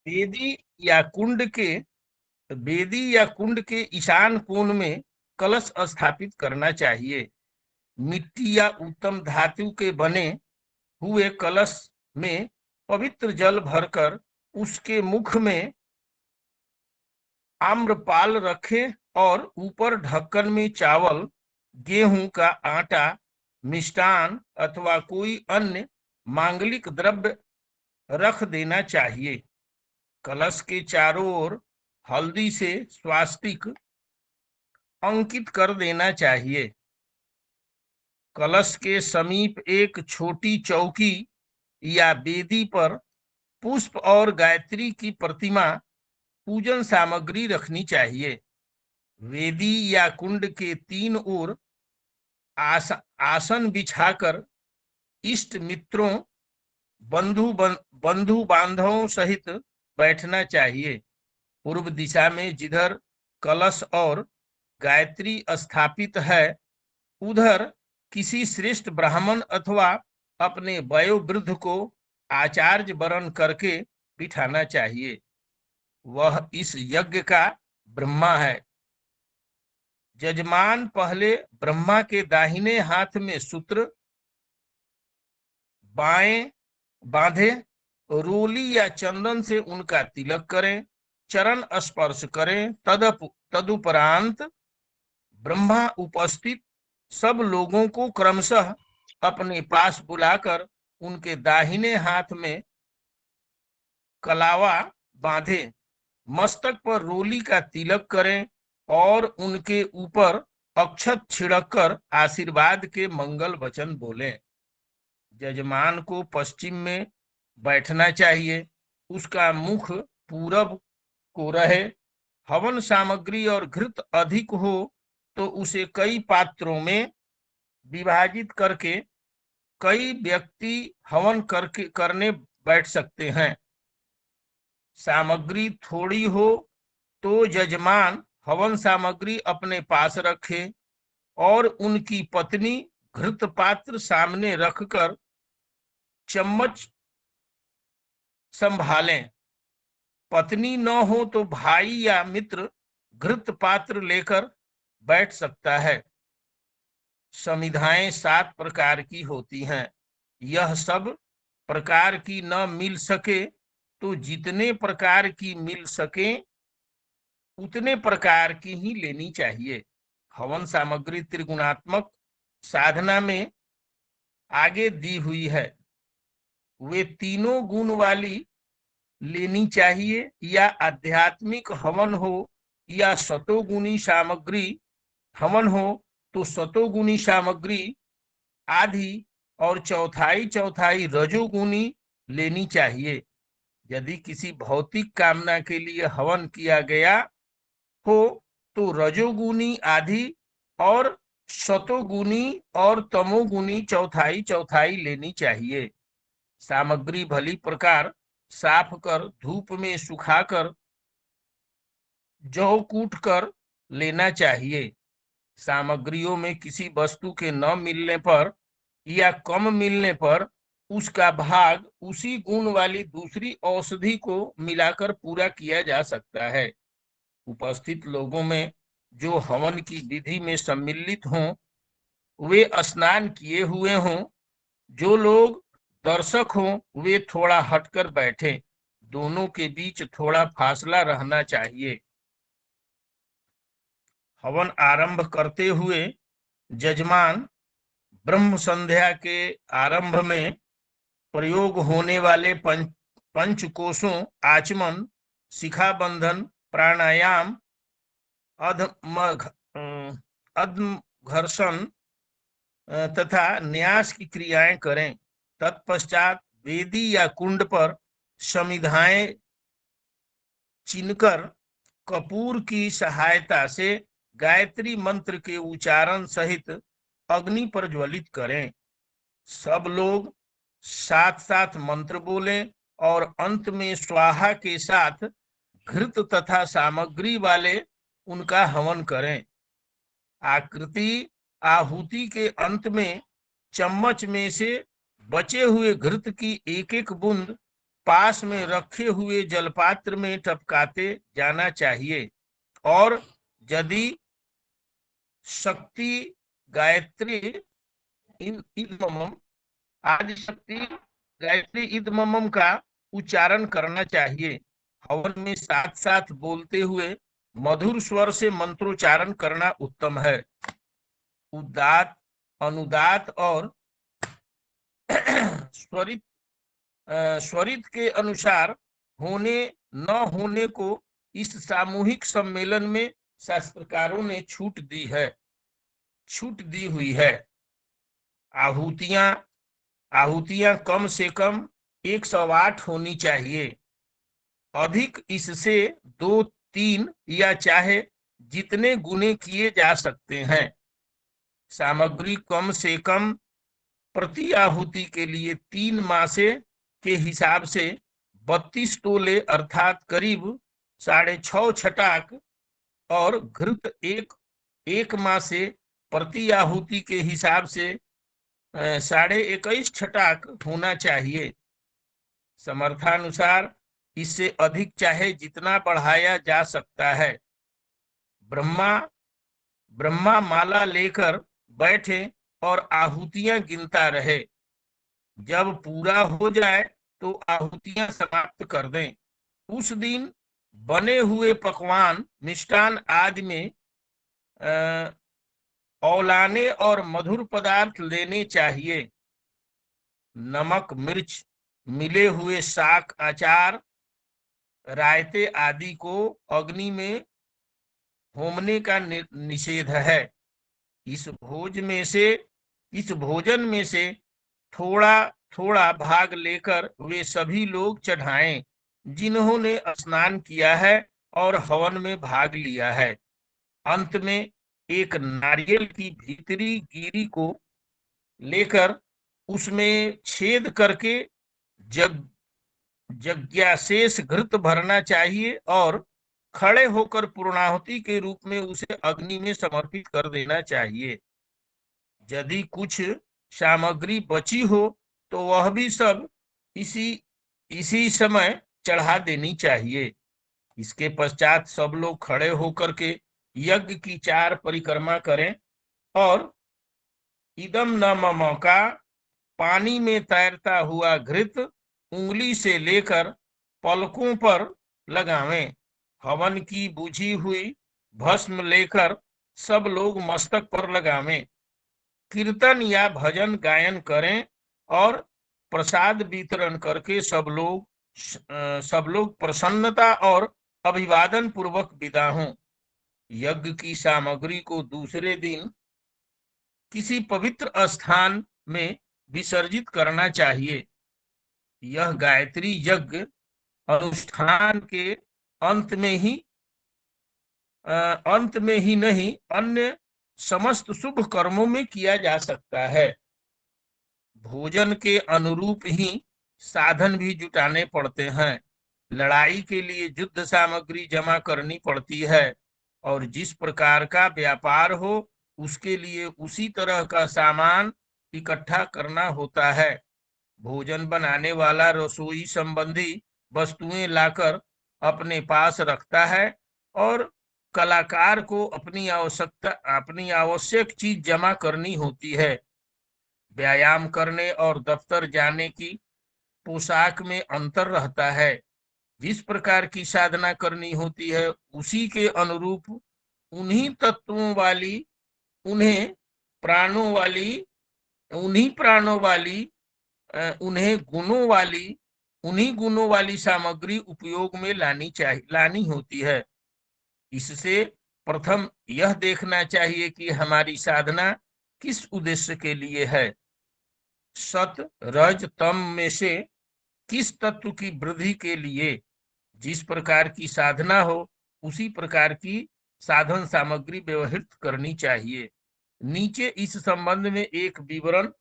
वेदी या कुंड के वेदी या कुंड के ईशान कोण में कलश स्थापित करना चाहिए। मिट्टी या उत्तम धातु के बने हुए कलश में पवित्र जल भरकर उसके मुख में आम्रपाल रखें और ऊपर ढक्कन में चावल, गेहूं का आटा, मिष्टान अथवा कोई अन्य मांगलिक द्रव्य रख देना चाहिए। कलश के चारों ओर हल्दी से स्वास्तिक अंकित कर देना चाहिए। कलश के समीप एक छोटी चौकी या वेदी पर पुष्प और गायत्री की प्रतिमा, पूजन सामग्री रखनी चाहिए। वेदी या कुंड के तीन ओर आसन बिछाकर इष्ट मित्रों, बंधु बांधवों सहित बैठना चाहिए। पूर्व दिशा में जिधर कलश और गायत्री स्थापित है, उधर किसी श्रेष्ठ ब्राह्मण अथवा अपने वयोवृद्ध को आचार्य वरण करके बिठाना चाहिए। वह इस यज्ञ का ब्रह्मा है। जजमान पहले ब्रह्मा के दाहिने हाथ में सूत्र बाएं बांधे, रोली या चंदन से उनका तिलक करें, चरण स्पर्श करें। तदुपरांत ब्रह्मा उपस्थित सब लोगों को क्रमशः अपने पास बुलाकर उनके दाहिने हाथ में कलावा बांधे, मस्तक पर रोली का तिलक करें और उनके ऊपर अक्षत छिड़क कर आशीर्वाद के मंगल वचन बोलें। जजमान को पश्चिम में बैठना चाहिए, उसका मुख पूरब को रहे। हवन सामग्री और घृत अधिक हो तो उसे कई पात्रों में विभाजित करके कई व्यक्ति हवन करने बैठ सकते हैं। सामग्री थोड़ी हो तो जजमान हवन सामग्री अपने पास रखे और उनकी पत्नी घृत पात्र सामने रखकर चम्मच संभालें। पत्नी न हो तो भाई या मित्र घृत पात्र लेकर बैठ सकता है। समिधाएं 7 प्रकार की होती हैं। यह सब प्रकार की न मिल सके तो जितने प्रकार की मिल सके उतने प्रकार की ही लेनी चाहिए। हवन सामग्री त्रिगुणात्मक साधना में आगे दी हुई है। वे तीनों गुण वाली लेनी चाहिए, या आध्यात्मिक हवन हो या सतोगुणी सामग्री हवन हो तो सतोगुणी सामग्री आधी और चौथाई चौथाई रजोगुणी लेनी चाहिए। यदि किसी भौतिक कामना के लिए हवन किया गया हो तो रजोगुनी आधी और सतोगुनी और तमोगुनी चौथाई चौथाई लेनी चाहिए। सामग्री भली प्रकार साफ कर धूप में सुखाकर जौ कूट कर लेना चाहिए। सामग्रियों में किसी वस्तु के न मिलने पर या कम मिलने पर उसका भाग उसी गुण वाली दूसरी औषधि को मिलाकर पूरा किया जा सकता है। उपस्थित लोगों में जो हवन की विधि में सम्मिलित हों वे स्नान किए हुए हों। जो लोग दर्शक हों वे थोड़ा हटकर बैठे। दोनों के बीच थोड़ा फासला रहना चाहिए। हवन आरंभ करते हुए जजमान ब्रह्म संध्या के आरंभ में प्रयोग होने वाले पंचकोशों आचमन, शिखाबंधन, प्राणायाम, अधमघर्षण तथा न्यास की क्रियाएं करें। तत्पश्चात वेदी या कुंड पर समिधाएं चिनकर कपूर की सहायता से गायत्री मंत्र के उच्चारण सहित अग्नि पर ज्वलित करें। सब लोग साथ साथ मंत्र बोलें और अंत में स्वाहा के साथ घृत तथा सामग्री वाले उनका हवन करें। आकृति आहुति के अंत में चम्मच में से बचे हुए घृत की एक एक बूंद पास में रखे हुए जलपात्र में टपकाते जाना चाहिए। और यदि शक्ति गायत्री इदमम आदि शक्ति गायत्री इदमम का उच्चारण करना चाहिए। हवन में साथ साथ बोलते हुए मधुर स्वर से मंत्रोच्चारण करना उत्तम है। उदात, अनुदात और स्वरित स्वरित के अनुसार होने न होने को इस सामूहिक सम्मेलन में शास्त्रकारों ने छूट दी हुई है। आहुतियां कम से कम 108 होनी चाहिए। अधिक इससे 2, 3 या चाहे जितने गुने किए जा सकते हैं। सामग्री कम से कम प्रति आहुति के लिए 3 मासे के हिसाब से 32 तोले अर्थात करीब 6.5 छटाक और घृत एक मासे प्रति आहुति के हिसाब से 21.5 छटाक होना चाहिए। समर्थानुसार इससे अधिक चाहे जितना बढ़ाया जा सकता है। ब्रह्मा माला लेकर बैठे और आहुतियां गिनता रहे। जब पूरा हो जाए तो आहुतियां समाप्त कर दें। उस दिन बने हुए पकवान मिष्टान आदि में औलाने और मधुर पदार्थ लेने चाहिए। नमक, मिर्च, मिले हुए शाक, अचार, रायते आदि को अग्नि में होमने का निषेध है। इस भोजन में से थोड़ा थोड़ा भाग लेकर वे सभी लोग चढ़ाएं जिन्होंने स्नान किया है और हवन में भाग लिया है। अंत में एक नारियल की भीतरी गिरी को लेकर उसमें छेद करके यज्ञाशेष घृत भरना चाहिए और खड़े होकर पूर्णाहुति के रूप में उसे अग्नि में समर्पित कर देना चाहिए। यदि कुछ सामग्री बची हो तो वह भी सब इसी समय चढ़ा देनी चाहिए। इसके पश्चात सब लोग खड़े होकर के यज्ञ की 4 परिक्रमा करें और इदम न मम का पानी में तैरता हुआ घृत उंगली से लेकर पलकों पर लगावें। हवन की बुझी हुई भस्म लेकर सब लोग मस्तक पर लगावें। कीर्तन या भजन गायन करें और प्रसाद वितरण करके सब लोग प्रसन्नता और अभिवादन पूर्वक विदा हों। यज्ञ की सामग्री को दूसरे दिन किसी पवित्र स्थान में विसर्जित करना चाहिए। यह गायत्री यज्ञ अनुष्ठान के अंत में ही नहीं अन्य समस्त शुभ कर्मों में किया जा सकता है। भोजन के अनुरूप ही साधन भी जुटाने पड़ते हैं। लड़ाई के लिए युद्ध सामग्री जमा करनी पड़ती है और जिस प्रकार का व्यापार हो उसके लिए उसी तरह का सामान इकट्ठा करना होता है। भोजन बनाने वाला रसोई संबंधी वस्तुएं लाकर अपने पास रखता है और कलाकार को अपनी आवश्यक चीज जमा करनी होती है। व्यायाम करने और दफ्तर जाने की पोशाक में अंतर रहता है। जिस प्रकार की साधना करनी होती है उसी के अनुरूप उन्हीं तत्वों वाली उन्हें प्राणों वाली उन्हीं गुणों वाली सामग्री उपयोग में लानी होती है। इससे प्रथम यह देखना चाहिए कि हमारी साधना किस उद्देश्य के लिए है। सत रज तम में से किस तत्व की वृद्धि के लिए। जिस प्रकार की साधना हो उसी प्रकार की साधन सामग्री व्यवहृत करनी चाहिए। नीचे इस संबंध में एक विवरण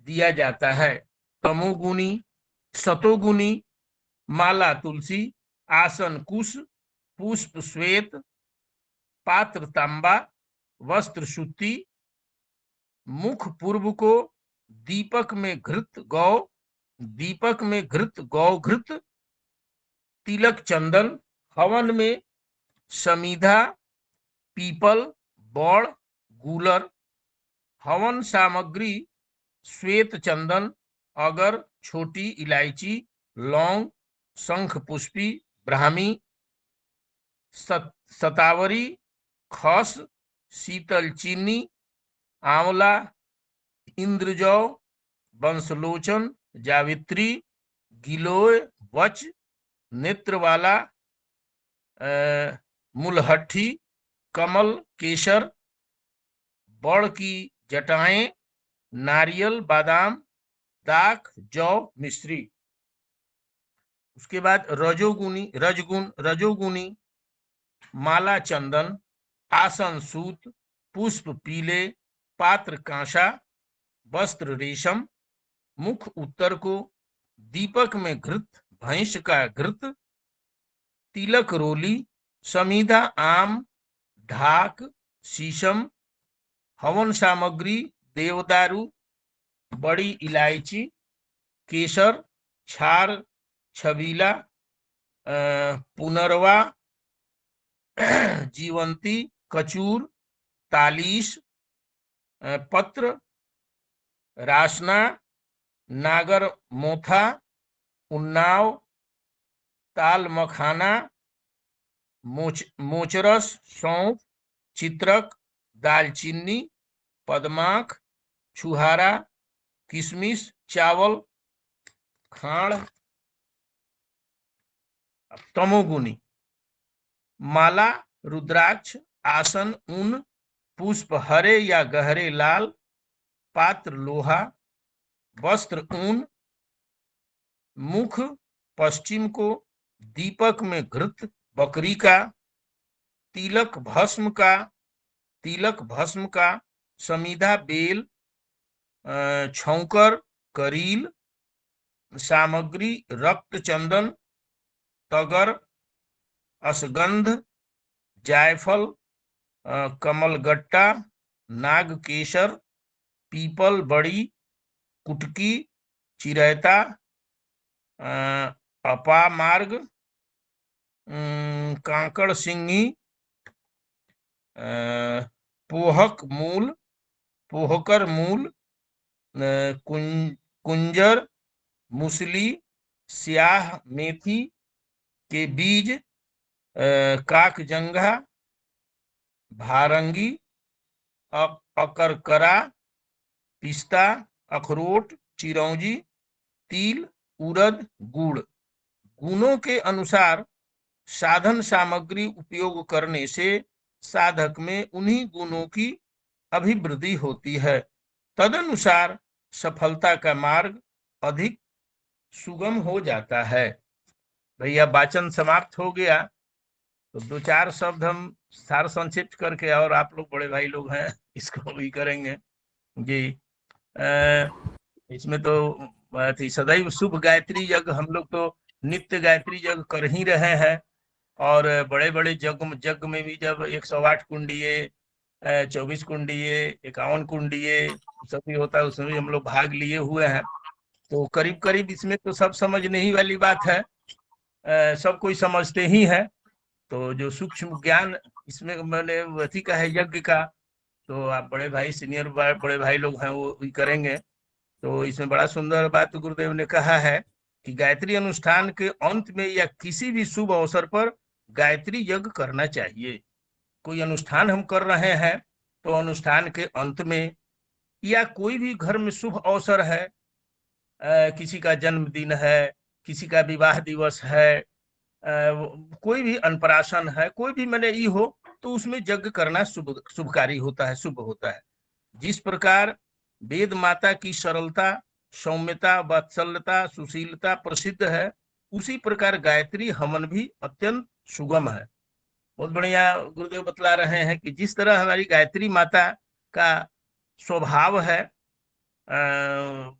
दिया जाता है। तमोगुणी, सतोगुणी माला तुलसी, आसन कुश, पुष्प श्वेत, पात्र तांबा, वस्त्र सूती, मुख पूर्व को दीपक में घृत गौ, दीपक में घृत गौघृत, तिलक चंदन, हवन में समीधा, पीपल, बौड़, गूलर। हवन सामग्री श्वेत चंदन, अगर, छोटी इलायची, लौंग, शंख पुष्पी, ब्राह्मी, सतावरी, खस, शीतल चीनी, आंवला, इंद्रजौ, बंसलोचन, जावित्री, गिलोय, वच, नेत्रवाला, मुलहट्ठी, कमल, केसर, बड़ की जटाएं, नारियल, बादाम, दाख, जौ, मिश्री। उसके बाद रजोगुनी माला चंदन, आसन सूत, पुष्प पीले, पात्र कांसा, वस्त्र रेशम, मुख उत्तर को, दीपक में घृत, भैंस का घृत, तिलक रोली, समीधा आम, ढाक, शीशम। हवन सामग्री देवदारू, बड़ी इलायची, केसर, छार, छबीला, पुनरवा, जीवंती, कचूर, तालीस, पत्र, रासना, नागर मोथा, उन्नाव, ताल मखाना, मोचरस, सौंफ, चित्रक, दालचीनी, पदमाख, छुहारा, किशमिश, चावल, खाड़। तमोगुनी माला रुद्राक्ष, आसन ऊन, पुष्प हरे या गहरे लाल, पात्र लोहा, वस्त्र ऊन, मुख पश्चिम को, दीपक में घृत बकरी का, तिलक भस्म का, समीधा बेल, छौकर, करील। सामग्री रक्त चंदन, तगर, असगंध, जायफल, कमलगट्टा, नागकेसर, पीपल बड़ी, कुटकी, चिरैता, अपामार्ग, कांकड़ सिंगी, पोहकर मूल, कुंजर, मूसली, स्याह मेथी के बीज, काकजंघा, भारंगी, अकरकरा, पिस्ता, अखरोट, चिरौंजी, तिल, उड़द, गुड़। गुणों के अनुसार साधन सामग्री उपयोग करने से साधक में उन्हीं गुणों की अभिवृद्धि होती है। तदनुसार सफलता का मार्ग अधिक सुगम हो जाता है। भैया वाचन समाप्त हो गया, तो दो चार शब्द हम सार संक्षिप्त करके, और आप लोग बड़े भाई लोग हैं इसको भी करेंगे जी। इसमें तो सदैव शुभ गायत्री यज्ञ, हम लोग तो नित्य गायत्री यज्ञ कर ही रहे हैं। और बड़े बड़े यज्ञ में भी जब 108 कुंडिये, 24 कुंडिये, 51 कुंडिये सब भी होता है, उसमें भी हम लोग भाग लिए हुए हैं। तो करीब करीब इसमें तो सब समझने ही वाली बात है, सब कोई समझते ही है। तो जो सूक्ष्म ज्ञान इसमें मैंने अथी का है यज्ञ का, तो आप बड़े भाई सीनियर बड़े भाई लोग हैं, वो भी करेंगे। तो इसमें बड़ा सुंदर बात गुरुदेव ने कहा है कि गायत्री अनुष्ठान के अंत में या किसी भी शुभ अवसर पर गायत्री यज्ञ करना चाहिए। कोई अनुष्ठान हम कर रहे हैं, तो अनुष्ठान के अंत में, या कोई भी घर में शुभ अवसर है, किसी का जन्मदिन है, किसी का विवाह दिवस है, कोई भी अनपराशन है, कोई भी मैंने ये हो, तो उसमें यज्ञ करना शुभकारी होता है, शुभ होता है। जिस प्रकार वेद माता की सरलता, सौम्यता, वात्सल्यता, सुशीलता प्रसिद्ध है, उसी प्रकार गायत्री हवन भी अत्यंत सुगम है। बहुत बढ़िया गुरुदेव बतला रहे हैं कि जिस तरह हमारी गायत्री माता का स्वभाव है,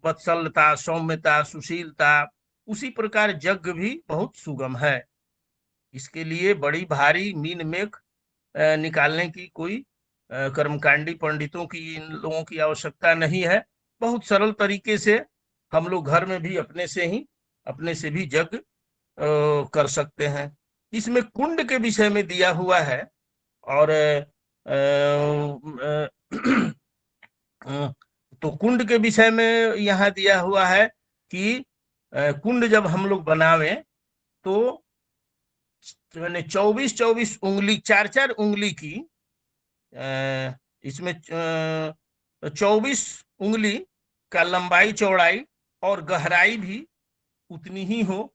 वत्सलता, सौम्यता, सुशीलता, उसी प्रकार यज्ञ भी बहुत सुगम है। इसके लिए बड़ी भारी मीन मेघ निकालने की कोई कर्मकांडी पंडितों की, इन लोगों की आवश्यकता नहीं है। बहुत सरल तरीके से हम लोग घर में भी अपने से भी यज्ञ कर सकते हैं। इसमें कुंड के विषय में दिया हुआ है। और तो कुंड के विषय में यहाँ दिया हुआ है कि कुंड जब हम लोग बनावे तो मैंने 24 उंगली, 4 उंगली की, इसमें 24 उंगली का लंबाई चौड़ाई और गहराई भी उतनी ही हो।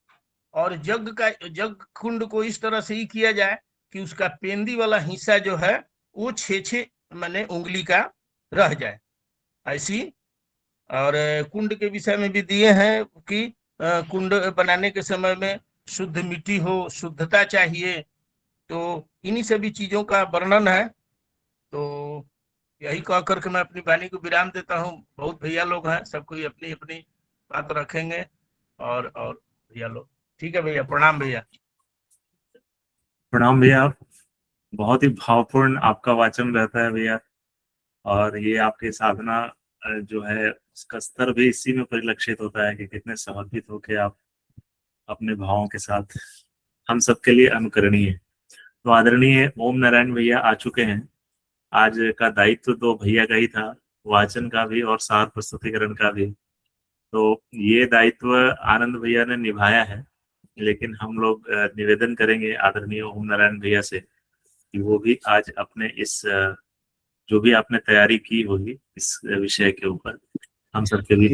और जग कुंड को इस तरह से ही किया जाए कि उसका पेंदी वाला हिस्सा जो है वो 6 मैंने उंगली का रह जाए, ऐसी। और कुंड के विषय में भी दिए हैं कि कुंड बनाने के समय में शुद्ध मिट्टी हो, शुद्धता चाहिए। तो इन्हीं सभी चीजों का वर्णन है। तो यही कह करके मैं अपनी वाणी को विराम देता हूँ। बहुत भैया लोग हैं, सब कोई अपनी अपनी बात रखेंगे। और भैया लोग, ठीक है भैया, प्रणाम भैया। प्रणाम भैया। बहुत ही भावपूर्ण आपका वाचन रहता है भैया, और ये आपकी साधना जो है उसका स्तर भी इसी में परिलक्षित होता है कि कितने समर्पित होकर आप अपने भावों के साथ हम सबके लिए अनुकरणीय है। तो आदरणीय ओम नारायण भैया आ चुके हैं। आज का दायित्व तो भैया का ही था, वाचन का भी और सार प्रस्तुतिकरण का भी। तो ये दायित्व आनंद भैया ने निभाया है, लेकिन हम लोग निवेदन करेंगे आदरणीय ओम नारायण भैया से कि वो भी आज अपने इस जो भी आपने तैयारी की होगी इस विषय के ऊपर हम सबके बीच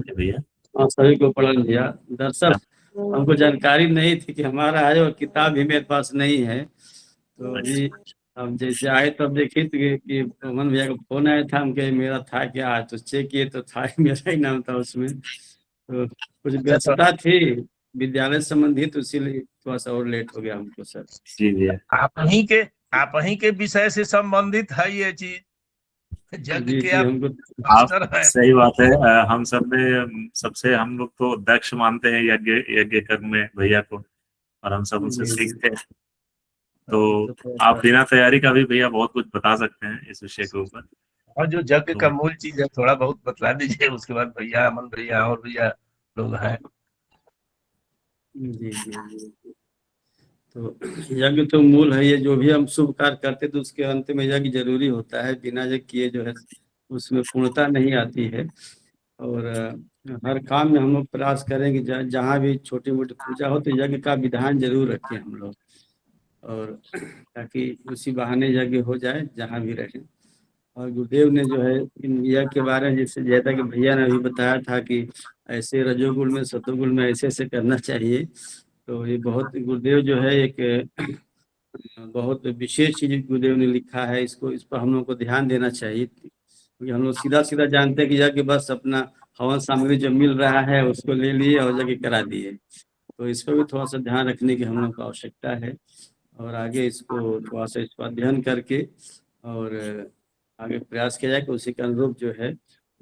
भैया। हाँ, सभी को प्रणाम भैया। दरअसल हमको जानकारी नहीं थी कि हमारा है और किताब भी मेरे पास नहीं है। तो अभी हम जैसे आए तब देखे कि अमन भैया का फोन आया था, हमके मेरा था क्या, तो चेक किए तो था मेरा ही नाम था उसमें। तो कुछ व्यस्तता थी विद्यालय संबंधित, इसीलिए थोड़ा सा और लेट हो गया हमको सर। जी भैया, आप ही के विषय से संबंधित है ये चीज, जग जी के जी, आप हमको मास्टर है। सही बात है। हम सब में सबसे हम लोग तो दक्ष मानते हैं यज्ञ यज्ञ कर्म में भैया को, और हम सब उनसे सीखते हैं। तो आप बिना तैयारी का भी भैया बहुत कुछ बता सकते हैं इस विषय के ऊपर। और जो जग का मूल चीज है थोड़ा बहुत बतला दीजिए, उसके बाद भैया, अमन भैया और भैया लोग हैं। जी जी जी। तो यज्ञ तो मूल है, ये जो भी हम शुभ कार्य करते तो उसके अंत में यज्ञ जरूरी होता है। बिना यज्ञ किए जो है उसमें पूर्णता नहीं आती है। और हर काम में हम लोग प्रयास करें कि जहाँ भी छोटी मोटी पूजा हो तो यज्ञ का विधान जरूर रखें हम लोग, और ताकि उसी बहाने यज्ञ हो जाए जहाँ भी रहें। और गुरुदेव ने जो है इन यज्ञ के बारे में, जैसे जैसा कि भैया ने अभी बताया था कि ऐसे रजोगुण में सतोगुण में ऐसे ऐसे करना चाहिए। तो ये बहुत गुरुदेव जो है एक बहुत विशेष चीज गुरुदेव ने लिखा है। इसको, इस पर हम लोग को ध्यान देना चाहिए, क्योंकि हम लोग सीधा सीधा जानते हैं कि जाके बस अपना हवन सामग्री जो मिल रहा है उसको ले लिए और जाके करा दिए। तो इस पर भी थोड़ा सा ध्यान रखने की हम लोग को आवश्यकता है, और आगे इसको थोड़ा सा इस पर अध्ययन करके और आगे प्रयास किया जाए कि उसी के अनुरूप जो है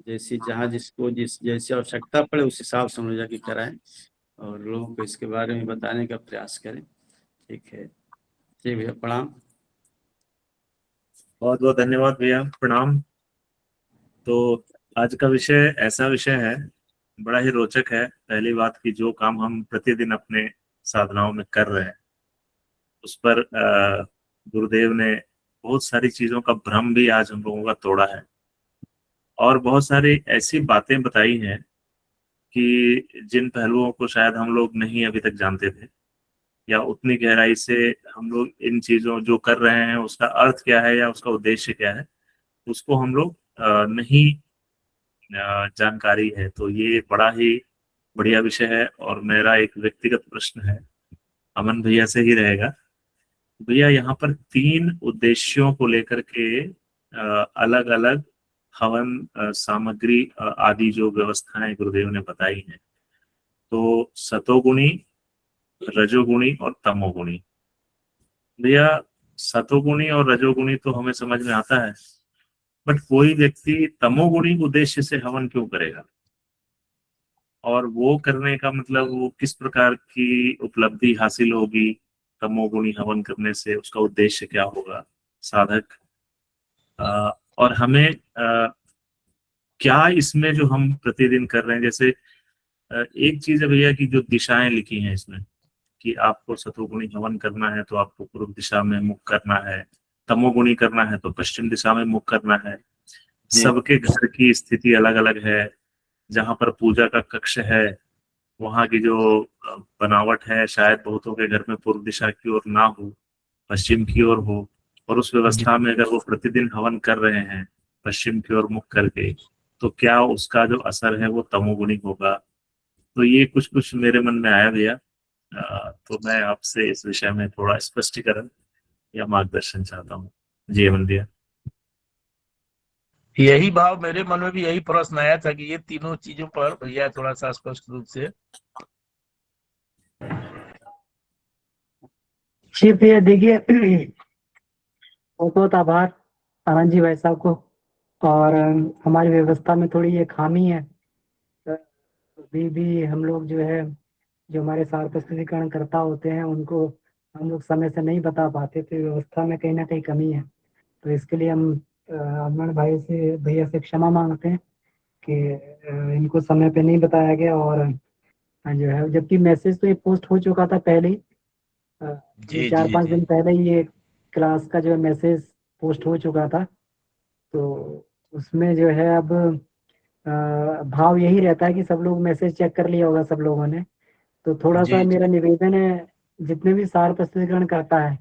जैसी जहाँ जिसको जैसी आवश्यकता पड़े उस हिसाब से हम लोग जाके कराएं और लोगों को इसके बारे में बताने का प्रयास करें। ठीक है जी भैया, प्रणाम। बहुत बहुत धन्यवाद भैया, प्रणाम। तो आज का विषय ऐसा विषय है, बड़ा ही रोचक है। पहली बात कि जो काम हम प्रतिदिन अपने साधनाओं में कर रहे हैं उस पर गुरुदेव ने बहुत सारी चीजों का भ्रम भी आज हम लोगों का तोड़ा है, और बहुत सारी ऐसी बातें बताई हैं कि जिन पहलुओं को शायद हम लोग नहीं अभी तक जानते थे, या उतनी गहराई से हम लोग इन चीजों जो कर रहे हैं उसका अर्थ क्या है या उसका उद्देश्य क्या है उसको हम लोग नहीं जानकारी है। तो ये बड़ा ही बढ़िया विषय है। और मेरा एक व्यक्तिगत प्रश्न है, अमन भैया से ही रहेगा। भैया, यहाँ पर 3 उद्देश्यों को लेकर के अलग अलग हवन सामग्री आदि जो व्यवस्थाएं गुरुदेव ने बताई हैं, तो सतोगुणी, रजोगुणी और तमोगुणी। भैया, सतोगुणी और रजोगुणी तो हमें समझ में आता है, बट कोई व्यक्ति तमोगुणी उद्देश्य से हवन क्यों करेगा, और वो करने का मतलब वो किस प्रकार की उपलब्धि हासिल होगी तमोगुणी हवन करने से, उसका उद्देश्य क्या होगा साधक, और हमें क्या इसमें जो हम प्रतिदिन कर रहे हैं, जैसे एक चीज है भैया कि जो दिशाएं लिखी हैं इसमें कि आपको सतोगुणी हवन करना है तो आपको पूर्व दिशा में मुख करना है, तमोगुणी करना है तो पश्चिम दिशा में मुख करना है। जी। सबके घर की स्थिति अलग अलग है। जहाँ पर पूजा का कक्ष है वहाँ की जो बनावट है शायद बहुतों के घर में पूर्व दिशा की ओर ना हो, पश्चिम की ओर हो। और उस व्यवस्था में अगर वो प्रतिदिन हवन कर रहे हैं पश्चिम की ओर मुख करके, तो क्या उसका जो असर है वो तमोगुणी होगा। तो ये कुछ कुछ मेरे मन में आया भैया। तो मैं आपसे इस विषय में थोड़ा स्पष्टीकरण या मार्गदर्शन चाहता हूँ। जी अमन भैया। यही भाव मेरे मन में भी, यही प्रश्न आया था कि ये तीनों चीजों पर भैया थोड़ा सा स्पष्ट रूप से। जी भैया देखिए, बहुत बहुत आभार आनंद जी भाई साहब को। और हमारी व्यवस्था में थोड़ी ये खामी है। अभी भी हम लोग जो है, जो हमारे सार प्रस्तुतिकरण करता होते हैं उनको हम लोग समय से नहीं बता पाते, तो व्यवस्था में कहीं ना कहीं कमी है। तो इसके लिए हम अमन भाई से, भैया से क्षमा मांगते हैं कि इनको समय पे नहीं बताया गया। और जो है, जबकि मैसेज तो ये पोस्ट हो चुका था पहले ही, ये जी चार जी पांच जी। दिन पहले ही ये क्लास का जो है मैसेज पोस्ट हो चुका था। तो उसमें जो है अब भाव यही रहता है कि सब लोग मैसेज चेक कर लिया होगा सब लोगों ने। तो थोड़ा सा जी जी। मेरा निवेदन है, जितने भी सार प्रस्तुतिकरण करता है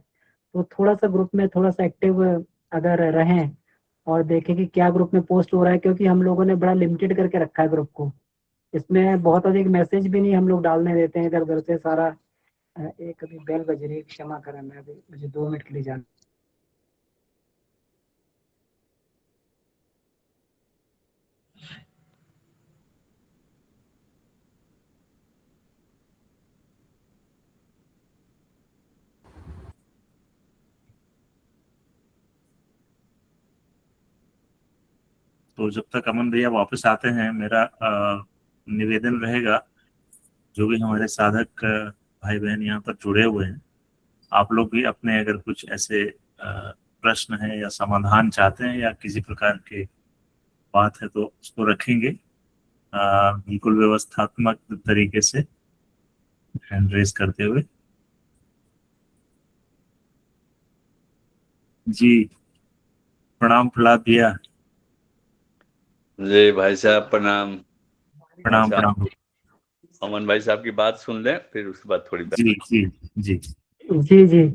तो थोड़ा सा ग्रुप में थोड़ा सा एक्टिव अगर रहें और देखें कि क्या ग्रुप में पोस्ट हो रहा है, क्योंकि हम लोगों ने बड़ा लिमिटेड करके रखा है ग्रुप को। इसमें बहुत अधिक मैसेज भी नहीं हम लोग डालने देते हैं इधर उधर से सारा। एक अभी बेल बज रही है, क्षमा करें, मैं अभी मुझे 2 मिनट के लिए जाना। तो जब तक अमन भैया वापस आते हैं, मेरा निवेदन रहेगा, जो भी हमारे साधक भाई बहन यहाँ पर जुड़े हुए हैं, आप लोग भी अपने अगर कुछ ऐसे प्रश्न है या समाधान चाहते हैं या किसी प्रकार की बात है तो उसको रखेंगे बिल्कुल व्यवस्थात्मक तरीके से, हैंड रेस करते हुए। जी प्रणाम प्रहलाद भैया। जी भाई साहब प्रणाम। प्रणाम अच्छा, प्रणाम। अमन भाई साहब की बात सुन लें, फिर उसके बाद थोड़ी बात। जी जी जी। जी जी।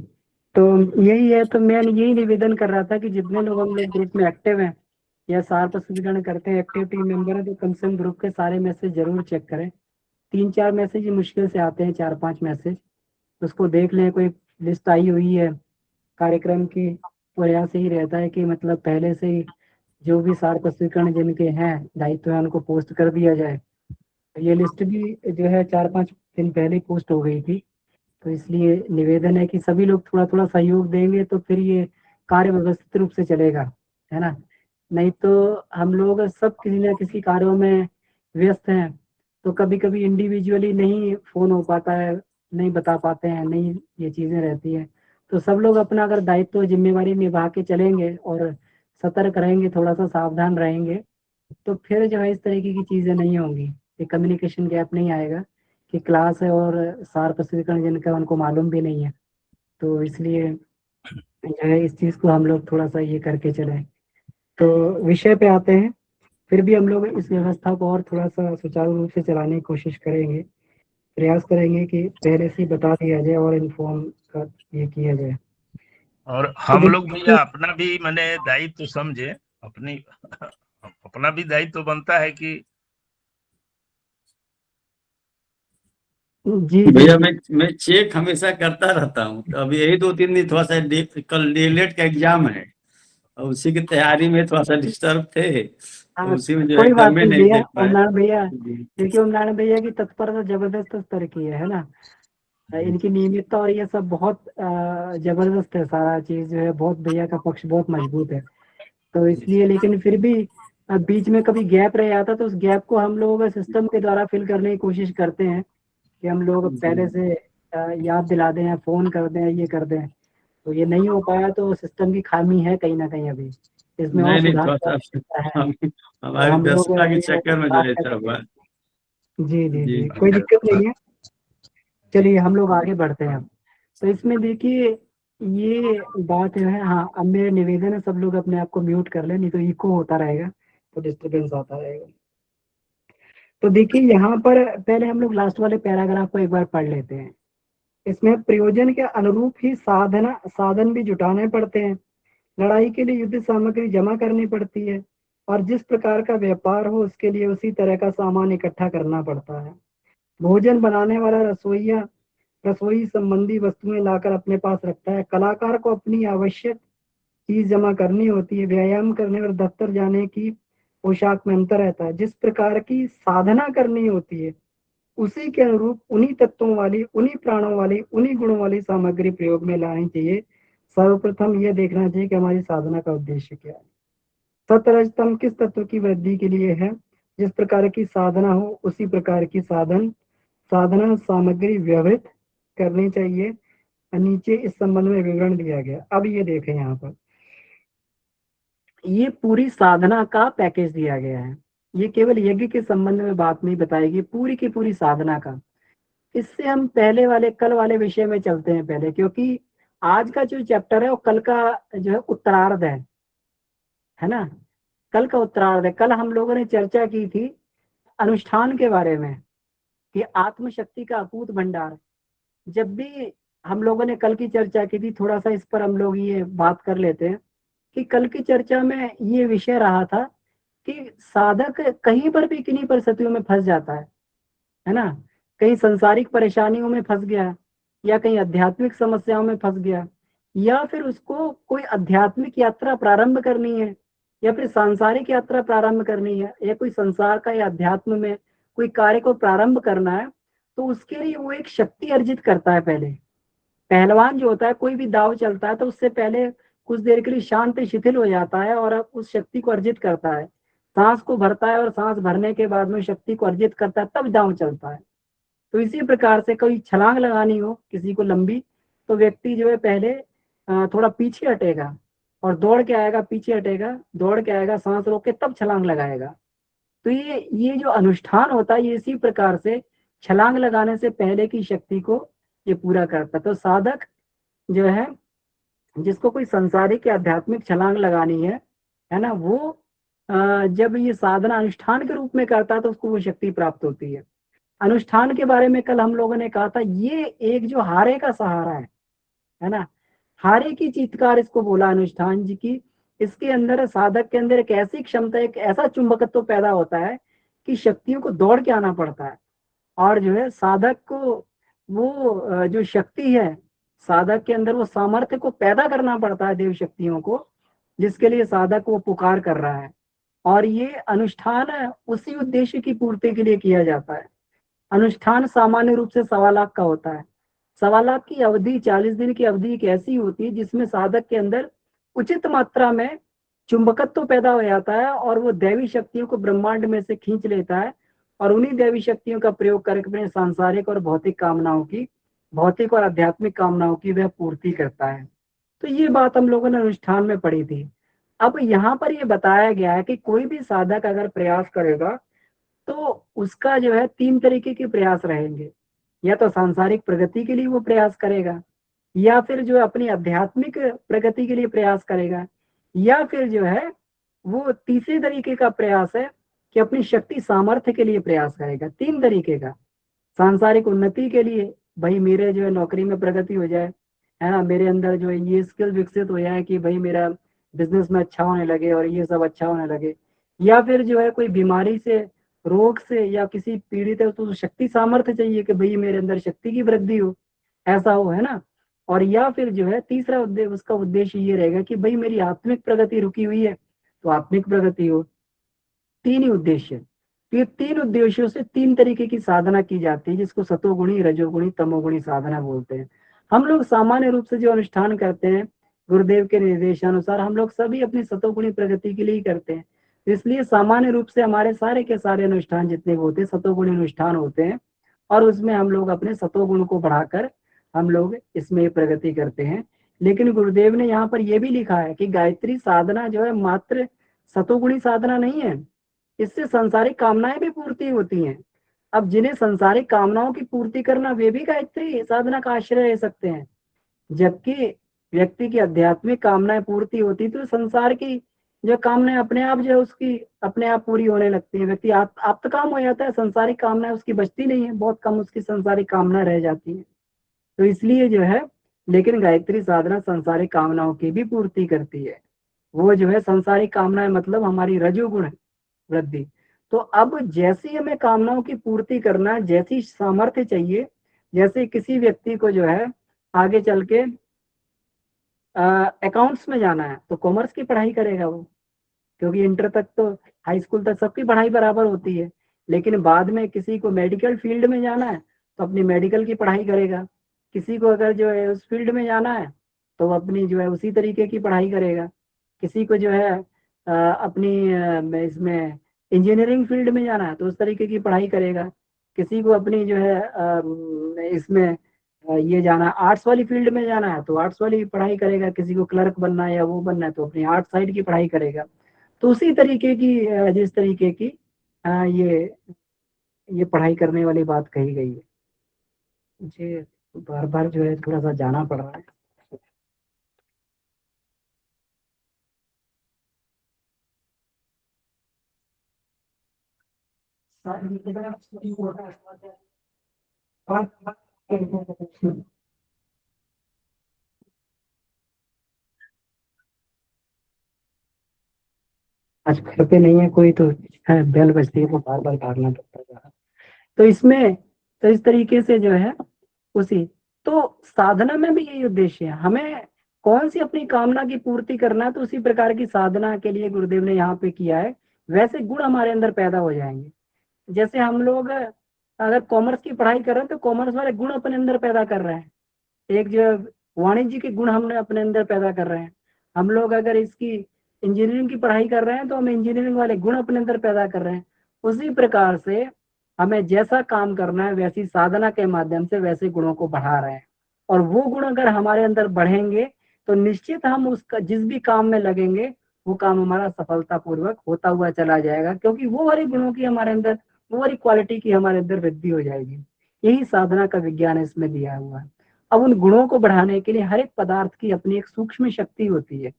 तो यही है, तो मैं यही निवेदन कर रहा था कि जितने लोग हम लोग ग्रुप में एक्टिव हैं या सार प्रस्तुतिकरण करते हैं, एक्टिव टीम मेंबर है, तो कम से कम ग्रुप के सारे मैसेज जरूर चेक करें। 3-4 मैसेज ही मुश्किल से आते हैं, 4-5 मैसेज, उसको देख लें। कोई लिस्ट आई हुई है कार्यक्रम की, प्रयास यही रहता है कि मतलब पहले से ही जो भी सार प्रस्तुतिकरण जिनके हैं दायित्व है उनको पोस्ट कर दिया जाए। ये लिस्ट भी जो है 4-5 दिन पहले पोस्ट हो गई थी। तो इसलिए निवेदन है कि सभी लोग थोड़ा थोड़ा सहयोग देंगे तो फिर ये कार्य व्यवस्थित रूप से चलेगा, है ना। नहीं तो हम लोग सब किसी न किसी कार्यों में व्यस्त हैं, तो कभी कभी इंडिविजुअली नहीं फोन हो पाता है, नहीं बता पाते हैं, नहीं ये चीजें रहती हैं। तो सब लोग अपना अगर दायित्व जिम्मेवारी निभा के चलेंगे और सतर्क रहेंगे, थोड़ा सा सावधान रहेंगे, तो फिर जो है इस तरीके की चीजें नहीं होंगी, ये कम्युनिकेशन गैप नहीं आएगा कि क्लास है और सार प्रस्तुतिकरण जिनका उनको मालूम भी नहीं है। तो इसलिए जो है इस चीज को हम लोग थोड़ा सा ये करके चलें। तो विषय पे आते हैं, फिर भी हम लोग इस व्यवस्था को और थोड़ा सा सुचारू रूप से चलाने की कोशिश करेंगे, प्रयास करेंगे कि पहले से ही बता दिया जाए और इन्फॉर्म कर ये किया जाए। और तो हम लोग देखिए, भैया अपना भी मैंने दायित्व समझे, अपनी अपना भी दायित्व बनता है कि जी जी भैया जी। मैं चेक हमेशा करता रहता हूँ। तो अभी यही 2-3 दिन थोड़ा सा कल डीएलएड का एग्जाम है और उसी की तैयारी में थोड़ा सा डिस्टर्ब थे, तो हाँ, उसी में जो कोई एकदम बात में नहीं नहीं भैया, देख पाए। ओमनारायण भैया। जी। देखिए ओमनारायण भैया की तत्परता जबरदस्त स्तर की है ना। इनकी नियमितता और ये सब बहुत जबरदस्त है, सारा चीज जो है बहुत, भैया का पक्ष बहुत मजबूत है। तो इसलिए, लेकिन फिर भी बीच में कभी गैप रह जाता तो उस गैप को हम लोग सिस्टम के द्वारा फिल करने की कोशिश करते हैं कि हम लोग पहले से याद दिला दें या फोन कर दें, ये कर दें। तो ये नहीं हो पाया, तो सिस्टम की खामी है कहीं ना कहीं, अभी इसमें और नहीं नहीं, सुधार थोड़ा की सा आवश्यकता है। हम तो हमारी हम लोग व्यस्तता के ये चक्कर में जो बात है ऐसा करेंगे। हुआ। जी जी जी जी, कोई दिक्कत नहीं है। चलिए हम लोग आगे बढ़ते हैं अब। तो इसमें देखिए ये बात है। हाँ, अब मेरे निवेदन है सब लोग अपने आप को म्यूट कर ले, नहीं तो इको होता रहेगा तो डिस्टरबेंस आता रहेगा। तो देखिए यहाँ पर पहले हम लोग लास्ट वाले पैराग्राफ को एक बार पढ़ लेते हैं। इसमें प्रयोजन के अनुरूप ही साधन भी जुटाने पड़ते हैं। लड़ाई के लिए युद्ध सामग्री जमा करनी पड़ती है, और जिस प्रकार का व्यापार हो उसके लिए उसी तरह का सामान इकट्ठा करना पड़ता है। भोजन बनाने वाला रसोई संबंधी वस्तुएं लाकर अपने पास रखता है। कलाकार को अपनी आवश्यक चीज जमा करनी होती है। व्यायाम करने और दफ्तर जाने की पोशाक में अंतर रहता है। जिस प्रकार की साधना करनी होती है उसी के अनुरूप उन्हीं तत्वों वाली, उन्हीं प्राणों वाली, उन्हीं गुणों वाली सामग्री प्रयोग में लानी चाहिए। सर्वप्रथम यह देखना चाहिए कि हमारी साधना का उद्देश्य क्या है। सतरजतम किस तत्व की वृद्धि के लिए है। जिस प्रकार की साधना हो उसी प्रकार की साधना सामग्री व्यवहित करनी चाहिए। नीचे इस संबंध में विवरण दिया गया। अब ये देखें यहाँ पर ये पूरी साधना का पैकेज दिया गया है। ये केवल यज्ञ के संबंध में बात नहीं बताएगी, पूरी की पूरी साधना का। इससे हम पहले वाले कल वाले विषय में चलते हैं पहले, क्योंकि आज का जो चैप्टर है वो कल का जो है उत्तरार्ध है ना। कल का उत्तरार्ध है। कल हम लोगों ने चर्चा की थी अनुष्ठान के बारे में कि आत्मशक्ति का अकूत भंडार। जब भी हम लोगों ने कल की चर्चा की थी, थोड़ा सा इस पर हम लोग ये बात कर लेते हैं कि कल की चर्चा में ये विषय रहा था कि साधक कहीं पर भी किन्हीं परिस्थितियों में फंस जाता है ना। कहीं सांसारिक परेशानियों में फंस गया, या कहीं आध्यात्मिक समस्याओं में फंस गया, या फिर उसको कोई आध्यात्मिक यात्रा प्रारंभ करनी है, या फिर सांसारिक यात्रा प्रारंभ करनी है, या कोई संसार का या अध्यात्म में कोई कार्य को प्रारंभ करना है, तो उसके लिए वो एक शक्ति अर्जित करता है। पहले पहलवान जो होता है, कोई भी दाव चलता है तो उससे पहले कुछ देर के लिए शांत शिथिल हो जाता है और उस शक्ति को अर्जित करता है। सांस को भरता है और सांस भरने के बाद में शक्ति को अर्जित करता है, तब दाव चलता है। तो इसी प्रकार से कोई छलांग लगानी हो किसी को लंबी, तो व्यक्ति जो है पहले थोड़ा पीछे हटेगा और दौड़ के आएगा, पीछे हटेगा, दौड़ के आएगा, सांस रोक के तब छलांग लगाएगा। तो ये जो अनुष्ठान होता है ये इसी प्रकार से छलांग लगाने से पहले की शक्ति को ये पूरा करता है। तो साधक जो है जिसको कोई संसारिक या आध्यात्मिक छलांग लगानी है ना, वो जब ये साधना अनुष्ठान के रूप में करता है तो उसको वो शक्ति प्राप्त होती है। अनुष्ठान के बारे में कल हम लोगों ने कहा था, ये एक जो हारे का सहारा है ना, हारे की चीत्कार इसको बोला अनुष्ठान जी की। इसके अंदर साधक के अंदर एक ऐसी क्षमता, एक ऐसा चुंबकत्व पैदा होता है कि शक्तियों को दौड़ के आना पड़ता है। और जो है साधक को वो जो शक्ति है, साधक के अंदर वो सामर्थ्य को पैदा करना पड़ता है, देव शक्तियों को, जिसके लिए साधक वो पुकार कर रहा है। और ये अनुष्ठान उसी उद्देश्य की पूर्ति के लिए किया जाता है। अनुष्ठान सामान्य रूप से 1.25 लाख का होता है। 1.25 लाख की अवधि, 40 दिन की अवधि एक ऐसी होती है जिसमें साधक के अंदर उचित मात्रा में चुंबकत्व पैदा हो जाता है और वो दैवी शक्तियों को ब्रह्मांड में से खींच लेता है और उन्हीं दैवी शक्तियों का प्रयोग करके अपने सांसारिक और भौतिक कामनाओं की, भौतिक और आध्यात्मिक कामनाओं की वह पूर्ति करता है। तो ये बात हम लोगों ने अनुष्ठान में पढ़ी थी। अब यहाँ पर ये बताया गया है कि कोई भी साधक अगर प्रयास करेगा तो उसका जो है 3 तरीके के प्रयास रहेंगे। या तो सांसारिक प्रगति के लिए वो प्रयास करेगा, या फिर जो अपनी आध्यात्मिक प्रगति के लिए प्रयास करेगा, या फिर जो है वो तीसरे तरीके का प्रयास है कि अपनी शक्ति सामर्थ्य के लिए प्रयास करेगा। 3 तरीके का। सांसारिक उन्नति के लिए, भाई मेरे जो है नौकरी में प्रगति हो जाए, है ना, मेरे अंदर जो है ये स्किल विकसित हो जाए कि भाई मेरा बिजनेस में अच्छा होने लगे और ये सब अच्छा होने लगे। या फिर जो है कोई बीमारी से, रोग से या किसी पीड़ित है तो शक्ति सामर्थ्य चाहिए कि भाई मेरे अंदर शक्ति की वृद्धि हो, ऐसा हो, है ना। और या फिर जो है तीसरा उसका उद्देश्य ये रहेगा कि भाई मेरी आत्मिक प्रगति रुकी हुई है तो आत्मिक प्रगति हो। 3 ही उद्देश्य। तो ये 3 उद्देश्यों से 3 तरीके की साधना की जाती है, जिसको सतोगुणी, रजोगुणी, तमोगुणी साधना बोलते हैं। हम लोग सामान्य रूप से जो अनुष्ठान करते हैं गुरुदेव के निर्देशानुसार, हम लोग सभी अपनी सतोगुणी प्रगति के लिए ही करते हैं। इसलिए सामान्य रूप से हमारे सारे के सारे अनुष्ठान जितने भी होते हैं सतोगुणी अनुष्ठान होते हैं, और उसमें हम लोग अपने सतोगुण को बढ़ाकर हम लोग इसमें प्रगति करते हैं। लेकिन गुरुदेव ने यहाँ पर यह भी लिखा है कि गायत्री साधना जो है मात्र सतोगुणी साधना नहीं है, इससे संसारिक कामनाएं भी पूर्ति होती हैं। अब जिन्हें संसारिक कामनाओं की पूर्ति करना, वे भी गायत्री साधना का आश्रय ले सकते हैं। जबकि व्यक्ति की आध्यात्मिक कामनाएं पूर्ति होती तो संसार की जो कामनाएं अपने आप जो है उसकी अपने आप पूरी होने लगती है। व्यक्ति आप्त काम हो जाता है, संसारिक कामनाएं उसकी बचती नहीं है, बहुत कम उसकी संसारिक कामनाएं रह जाती है। तो इसलिए जो है, लेकिन गायत्री साधना संसारिक कामनाओं की भी पूर्ति करती है। वो जो है संसारिक कामनाएं मतलब हमारी रजोगुण वृद्धि। तो अब जैसी हमें कामनाओं की पूर्ति करना, जैसी सामर्थ्य चाहिए, जैसे किसी व्यक्ति को जो है आगे चल के अकाउंट्स में जाना है तो कॉमर्स की पढ़ाई करेगा वो, क्योंकि इंटर तक तो, हाई स्कूल तक सबकी पढ़ाई बराबर होती है। लेकिन बाद में किसी को मेडिकल फील्ड में जाना है तो अपनी मेडिकल की पढ़ाई करेगा। किसी को अगर जो है उस फील्ड में जाना है तो वो अपनी जो है उसी तरीके की पढ़ाई करेगा। किसी को जो है अपनी इसमें इंजीनियरिंग फील्ड में जाना है तो उस तरीके की पढ़ाई करेगा। किसी को अपनी जो है इसमें ये जाना, आर्ट्स वाली फील्ड में जाना है तो आर्ट्स वाली पढ़ाई करेगा। किसी को क्लर्क बनना है या वो बनना है तो अपनी आर्ट साइड की पढ़ाई करेगा। तो उसी तरीके की जिस तरीके की ये पढ़ाई करने वाली बात कही गई है। मुझे बार बार जो है थोड़ा सा जाना पड़ रहा है। आज घर पे नहीं है कोई तो है, बेल बजती है तो बार बार भागना पड़ता है। तो इसमें तो इस तरीके से जो है उसी, तो साधना में भी यही उद्देश्य है, हमें कौन सी अपनी कामना की पूर्ति करना है तो उसी प्रकार की साधना के लिए गुरुदेव ने यहाँ पे किया है। वैसे गुण हमारे अंदर पैदा हो जाएंगे। जैसे हम लोग अगर कॉमर्स की पढ़ाई कर रहे हैं तो कॉमर्स वाले गुण अपने अंदर पैदा कर रहे हैं। एक जो वाणिज्य के गुण हमने अपने अंदर पैदा कर रहे हैं। हम लोग अगर इसकी इंजीनियरिंग की पढ़ाई कर रहे हैं तो हम इंजीनियरिंग वाले गुण अपने अंदर पैदा कर रहे हैं। उसी प्रकार से हमें जैसा काम करना है वैसी साधना के माध्यम से वैसे गुणों को बढ़ा रहे हैं। और वो गुण अगर हमारे अंदर बढ़ेंगे तो निश्चित हम उसका जिस भी काम में लगेंगे वो काम हमारा सफलतापूर्वक होता हुआ चला जाएगा, क्योंकि वो वाले गुणों की हमारे अंदर, वो वाली क्वालिटी की हमारे अंदर वृद्धि हो जाएगी। यही साधना का विज्ञान इसमें दिया हुआ है। अब उन गुणों को बढ़ाने के लिए हर एक पदार्थ की अपनी एक सूक्ष्म शक्ति होती है,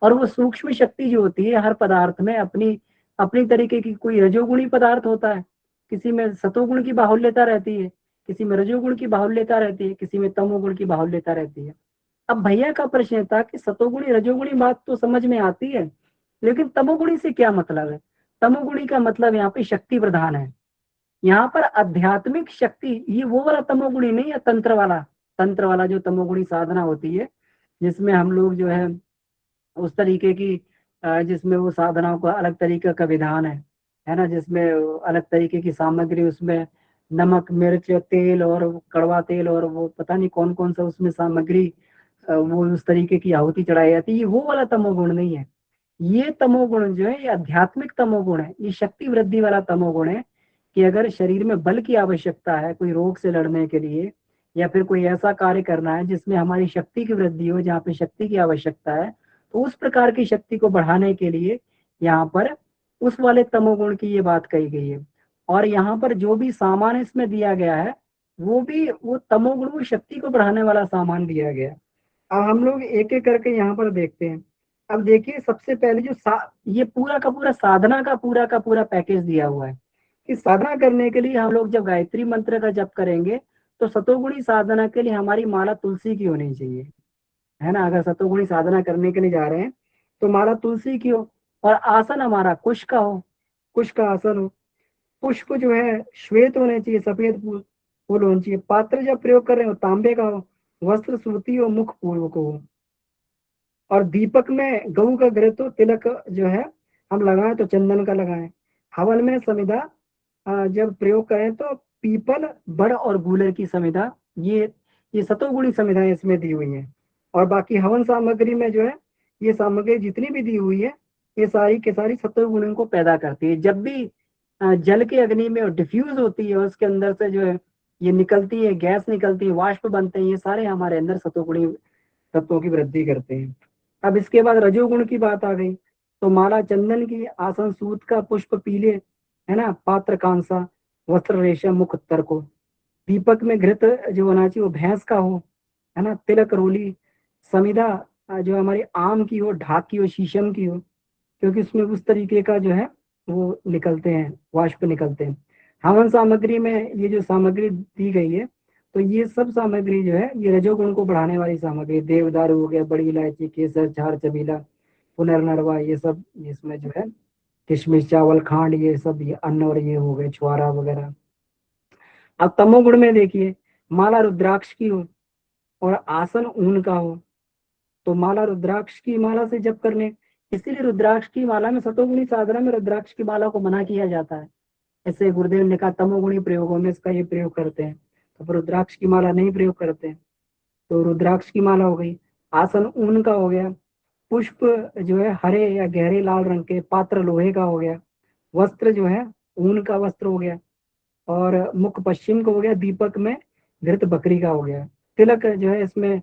और वो सूक्ष्म शक्ति जो होती है हर पदार्थ में अपनी अपनी तरीके की, कोई रजोगुणी पदार्थ होता है, किसी में सतोगुण की बाहुल्यता रहती है, किसी में रजोगुण की बाहुल्यता रहती है, किसी में तमोगुण की बाहुल्यता रहती है। अब भैया का प्रश्न था कि सतोगुणी रजोगुणी बात तो समझ में आती है, लेकिन तमोगुणी से क्या मतलब है। तमोगुणी का मतलब यहाँ पे शक्ति प्रधान है। यहाँ पर आध्यात्मिक शक्ति, ये वो वाला तमोगुणी नहीं है, तंत्र वाला जो तमोगुणी साधना होती है जिसमें हम लोग जो है उस तरीके की जिसमें वो साधनाओं का अलग तरीके का विधान है ना, जिसमें अलग तरीके की सामग्री, उसमें नमक मिर्च तेल और कड़वा तेल और वो पता नहीं कौन कौन सा उसमें सामग्री, वो उस तरीके की आहुति चढ़ाई जाती है। ये वो वाला तमोगुण नहीं है। ये तमोगुण जो है ये आध्यात्मिक तमोगुण है, ये शक्ति वृद्धि वाला तमोगुण है। कि अगर शरीर में बल की आवश्यकता है कोई रोग से लड़ने के लिए, या फिर कोई ऐसा कार्य करना है जिसमें हमारी शक्ति की वृद्धि हो, जहाँ पे शक्ति की आवश्यकता है, तो उस प्रकार की शक्ति को बढ़ाने के लिए यहाँ पर उस वाले तमोगुण की ये बात कही गई है। और यहाँ पर जो भी सामान इसमें दिया गया है वो भी वो तमोगुण, वो शक्ति को बढ़ाने वाला सामान दिया गया है। अब हम लोग एक एक करके यहाँ पर देखते हैं। अब देखिए सबसे पहले जो ये पूरा का पूरा पैकेज दिया हुआ है कि साधना करने के लिए हम लोग जब गायत्री मंत्र का जप करेंगे तो सतोगुणी साधना के लिए हमारी माला तुलसी की होनी चाहिए, है ना। अगर सतोगुणी साधना करने के लिए जा रहे हैं तो माला तुलसी की हो, और आसन हमारा कुश का हो, कुश का आसन हो। पुष्प जो है श्वेत होने चाहिए, सफेद फूल होने चाहिए। पात्र जब प्रयोग कर रहे हो तांबे का हो, वस्त्र सूती हो, मुख पूर्व को हो। और दीपक में गऊ का घृत हो, तिलक जो है हम लगाएं तो चंदन का लगाएं। हवन में समिधा जब प्रयोग करें तो पीपल बड़ और गूलर की समिधा, ये सतोगुणी समिधाएं इसमें दी हुई हैं। और बाकी हवन सामग्री में जो है ये सामग्री जितनी भी दी हुई है ये सारी के सारी सतोगुणों को पैदा करती है। जब भी जल के अग्नि में डिफ्यूज होती है उसके अंदर से जो है ये निकलती है, गैस निकलती है, वाष्प बनते हैं, ये सारे हमारे अंदर सतोगुणी तत्वों की वृद्धि करते हैं। अब इसके बाद रजोगुण की बात आ गई तो माला चंदन की, आसन सूत का, पुष्प पीले, है ना, पात्र कांसा, वस्त्र रेशम मुख उत्तर को। दीपक में घृत जो होना चाहिए वो भैंस का हो, है ना। तिलक रोली समिधा जो हमारी आम की हो, ढाक की हो, शीशम की हो, क्योंकि उसमें उस तरीके का जो है वो निकलते हैं, वाष्प निकलते हैं। हवन सामग्री में ये जो सामग्री दी गई है, तो ये सब सामग्री जो है ये रजोगुण को बढ़ाने वाली सामग्री, देवदारू हो गया, बड़ी इलायची, केसर, छार, चबीला, पुनर्नरवा, ये सब इसमें जो है, किशमिश, चावल, खांड, ये सब, ये अन्न और ये हो गए, छुआरा वगैरह। अब तमोगुण में देखिए, माला रुद्राक्ष की हो और आसन ऊन का हो, तो माला रुद्राक्ष की माला से जप करने, इसीलिए रुद्राक्ष की माला में, सतोगुणी साधना में रुद्राक्ष की माला को मना किया जाता है। ऐसे गुरुदेव ने कहा तमोगुणी प्रयोगों में इसका ये प्रयोग करते हैं, तो फिर रुद्राक्ष की माला नहीं प्रयोग करते हैं। तो रुद्राक्ष की माला हो गई। आसन ऊन का हो गया। पुष्प जो है हरे या गहरे लाल रंग के, पात्र लोहे का हो गया। वस्त्र जो है ऊन का वस्त्र हो गया। और मुख पश्चिम का हो गया। दीपक में घृत बकरी का हो गया। तिलक जो है इसमें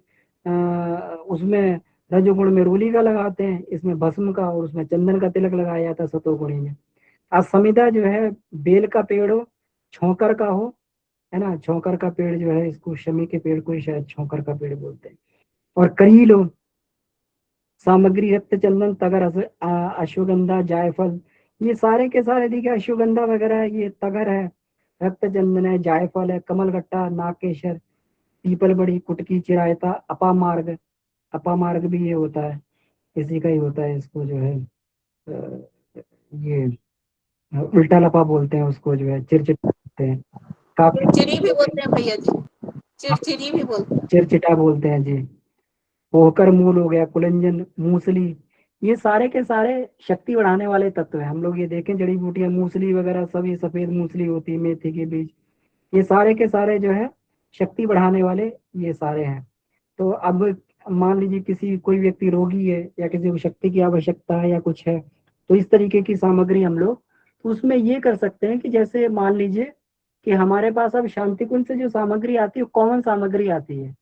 उसमें रजोगुण में रोली का लगाते हैं, इसमें भस्म का और उसमें चंदन का तिलक लगाया जाता है सतोगुणी में। असमिधा जो है बेल का पेड़ हो, छौकर का हो, है ना। छौकर का पेड़ जो है, इसको शमी के पेड़ को ही शायद छौकर का पेड़ बोलते हैं। और करील हो। सामग्री रक्त चंदन, तगर, अश्वगंधा, जायफल, ये सारे के सारे देखिए, अश्वगंधा वगैरह है, ये तगर है, रक्त चंदन है, जायफल है, कमलगट्टा, नागकेशर, पीपल बड़ी, कुटकी, चिरायता, अपामार्ग, अपामार्ग भी ये होता है, इसी का ही होता है। इसको जो है ये उल्टा लपा बोलते हैं उसको, जो है चिरचिटा बोलते हैं, काफी चिरचिरी भी बोलते हैं भैया जी, चिरचिरी भी बोलते हैं। चिरचिटा बोलते हैं जी। पोहकर मूल हो गया, कुलंजन, मूसली, ये सारे के सारे शक्ति बढ़ाने वाले तत्व हैं। हम लोग ये देखें जड़ी बूटियां, मूसली वगैरह सब, ये सफेद मूसली होती है, मेथी के बीज, ये सारे के सारे जो है शक्ति बढ़ाने वाले ये सारे हैं। तो अब मान लीजिए किसी कोई व्यक्ति रोगी है या किसी को शक्ति की आवश्यकता है या कुछ है, तो इस तरीके की सामग्री हम लोग तो उसमें ये कर सकते हैं कि जैसे मान लीजिए कि हमारे पास अब शांति कुंज से जो सामग्री आती है कॉमन सामग्री आती है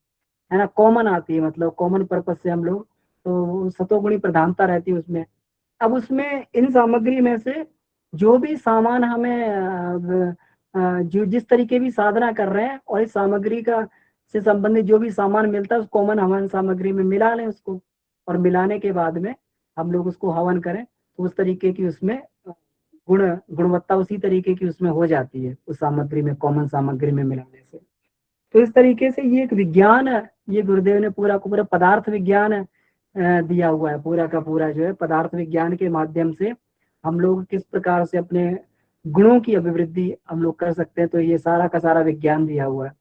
ना, कॉमन आती है, मतलब कॉमन पर्पज से हम लोग, तो सतोगुणी प्रधानता रहती है उसमें। अब उसमें इन सामग्री में से जो भी सामान हमें जो जिस तरीके भी साधना कर रहे हैं और इस सामग्री का से संबंधित जो भी सामान मिलता है उस कॉमन हवन सामग्री में मिला लें उसको, और मिलाने के बाद में हम लोग उसको हवन करें, तो उस तरीके की उसमें गुणवत्ता उसी तरीके की उसमें हो जाती है उस सामग्री में, कॉमन सामग्री में मिलाने से। तो इस तरीके से ये एक विज्ञान है, ये गुरुदेव ने पूरा का पूरा पदार्थ विज्ञान दिया हुआ है, पूरा का पूरा जो है पदार्थ विज्ञान के माध्यम से हम लोग किस प्रकार से अपने गुणों की अभिवृद्धि हम लोग कर सकते हैं, तो ये सारा का सारा विज्ञान दिया हुआ है।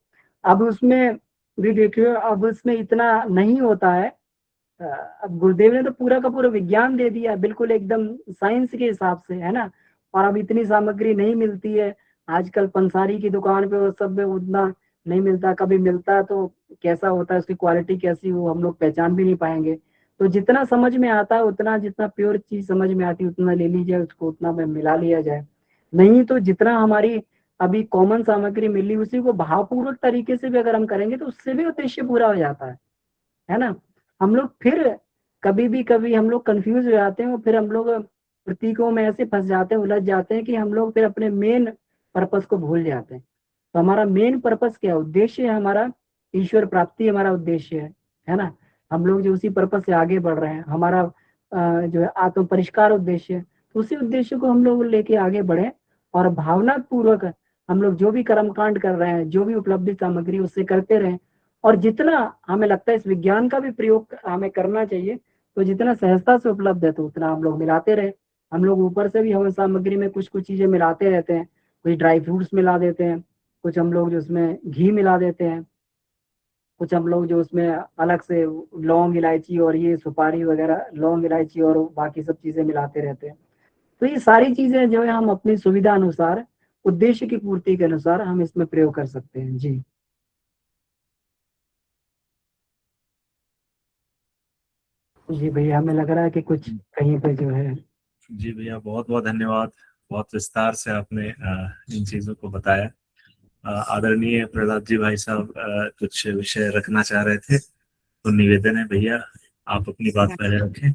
अब उसमें भी देखिए, अब उसमें इतना नहीं होता है, अब गुरुदेव ने तो पूरा का पूरा विज्ञान दे दिया, बिल्कुल एकदम साइंस के हिसाब से, है ना। और अब इतनी सामग्री नहीं मिलती है आजकल, पंसारी की दुकान पे वो सब में उतना नहीं मिलता, कभी मिलता है तो कैसा होता है, उसकी क्वालिटी कैसी, वो हम लोग पहचान भी नहीं पाएंगे। तो जितना समझ में आता है उतना, जितना प्योर चीज समझ में आती है उतना ले लीजिए, उसको उतना में मिला लिया जाए। नहीं तो जितना हमारी अभी कॉमन सामग्री मिली उसी को भावपूर्वक तरीके से भी अगर हम करेंगे तो उससे भी उद्देश्य पूरा हो जाता है ना। हम लोग फिर कभी हम लोग कंफ्यूज हो जाते हैं, और फिर हम लोग प्रतीकों में ऐसे फंस जाते हैं, उलझ जाते हैं कि हम लोग फिर अपने मेन पर्पस को भूल जाते हैं। तो हमारा मेन पर्पस क्या, उद्देश्य है हमारा, ईश्वर प्राप्ति हमारा उद्देश्य है ना। हम लोग जो उसी पर्पस से आगे बढ़ रहे हैं, हमारा जो है आत्म परिष्कार उद्देश्य है, तो उसी उद्देश्य को हम लोग लेके आगे बढ़े, और भावना पूर्वक हम लोग जो भी कर्मकांड कर रहे हैं, जो भी उपलब्धि सामग्री उससे करते रहें। और जितना हमें लगता है इस विज्ञान का भी प्रयोग हमें करना चाहिए, तो जितना सहजता से उपलब्ध है तो उतना हम लोग मिलाते रहे। हम लोग ऊपर से भी हवन सामग्री में कुछ कुछ चीजें मिलाते रहते हैं, कुछ ड्राई फ्रूट्स मिला देते हैं, कुछ हम लोग जो उसमें घी मिला देते हैं, कुछ हम लोग जो उसमें अलग से लौंग इलायची और ये सुपारी वगैरह, लौंग इलायची और बाकी सब चीजें मिलाते रहते हैं। तो ये सारी चीजें जो है हम अपनी सुविधा अनुसार, उद्देश्य की पूर्ति के अनुसार हम इसमें प्रयोग कर सकते हैं। जी जी भैया, हमें लग रहा है कि कुछ कहीं पे जो है। जी भैया, बहुत बहुत धन्यवाद, बहुत विस्तार से आपने इन चीजों को बताया। आदरणीय प्रहलाद जी भाई साहब कुछ विषय रखना चाह रहे थे, तो निवेदन है भैया आप अपनी बात पहले रखें।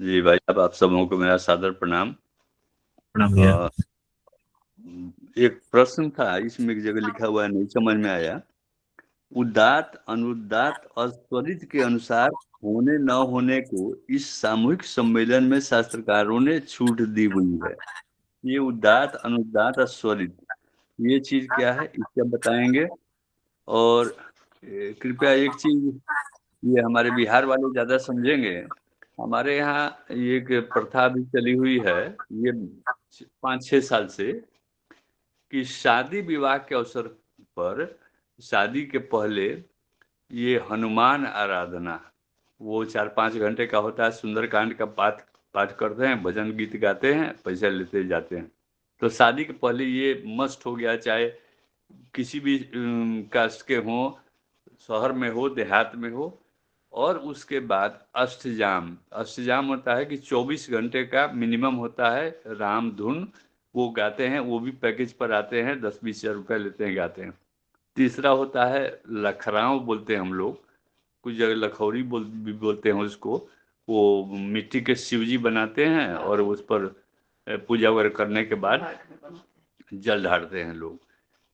जी भाई साहब, आप सबों को मेरा सादर प्रणाम। प्रणाम भैया। एक प्रश्न था, इसमें एक जगह लिखा हुआ है, नहीं समझ में आया। उदात्त अनुदात्त और स्वरित के अनुसार होने न होने को इस सामूहिक सम्मेलन में शास्त्रकारों ने छूट दी हुई है। ये उदात्त अनुदात्त और स्वरित, ये चीज क्या है, इसका बताएंगे। और कृपया एक चीज, ये हमारे बिहार वाले ज्यादा समझेंगे। हमारे यहाँ एक प्रथा भी चली हुई है, ये 5-6 साल से, कि शादी विवाह के अवसर पर, शादी के पहले ये हनुमान आराधना, वो 4-5 घंटे का होता है, सुंदरकांड का पाठ पाठ करते हैं, भजन गीत गाते हैं, पैसे लेते जाते हैं। तो शादी के पहले ये मस्ट हो गया, चाहे किसी भी कास्ट के हों, शहर में हो देहात में हो। और उसके बाद अष्टजाम, अष्टजाम होता है कि 24 घंटे का मिनिमम होता है राम धुन, वो गाते हैं, वो भी पैकेज पर आते हैं, 10-20 हज़ार रुपये लेते हैं, गाते हैं। तीसरा होता है लखराव बोलते हैं हम लोग, कुछ जगह लखौरी भी बोलते हैं उसको। वो मिट्टी के शिवजी बनाते हैं और उस पर पूजा वगैरह करने के बाद जल ढारते हैं लोग।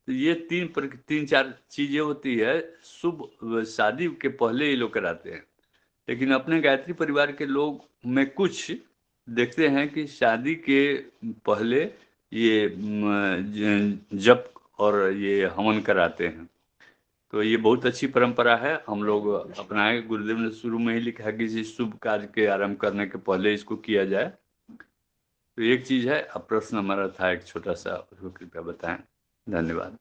तो ये 3-4 चीजें होती है, शुभ शादी के पहले ये लोग कराते हैं। लेकिन अपने गायत्री परिवार के लोग में कुछ देखते हैं कि शादी के पहले ये जप और ये हवन कराते हैं। तो ये बहुत अच्छी परंपरा है, हम लोग अपनाए। गुरुदेव ने शुरू में ही लिखा है कि इस शुभ कार्य के आरंभ करने के पहले इसको किया जाए। तो एक चीज है। अब प्रश्न हमारा था एक छोटा सा, उसको कृपया बताएं। धन्यवाद।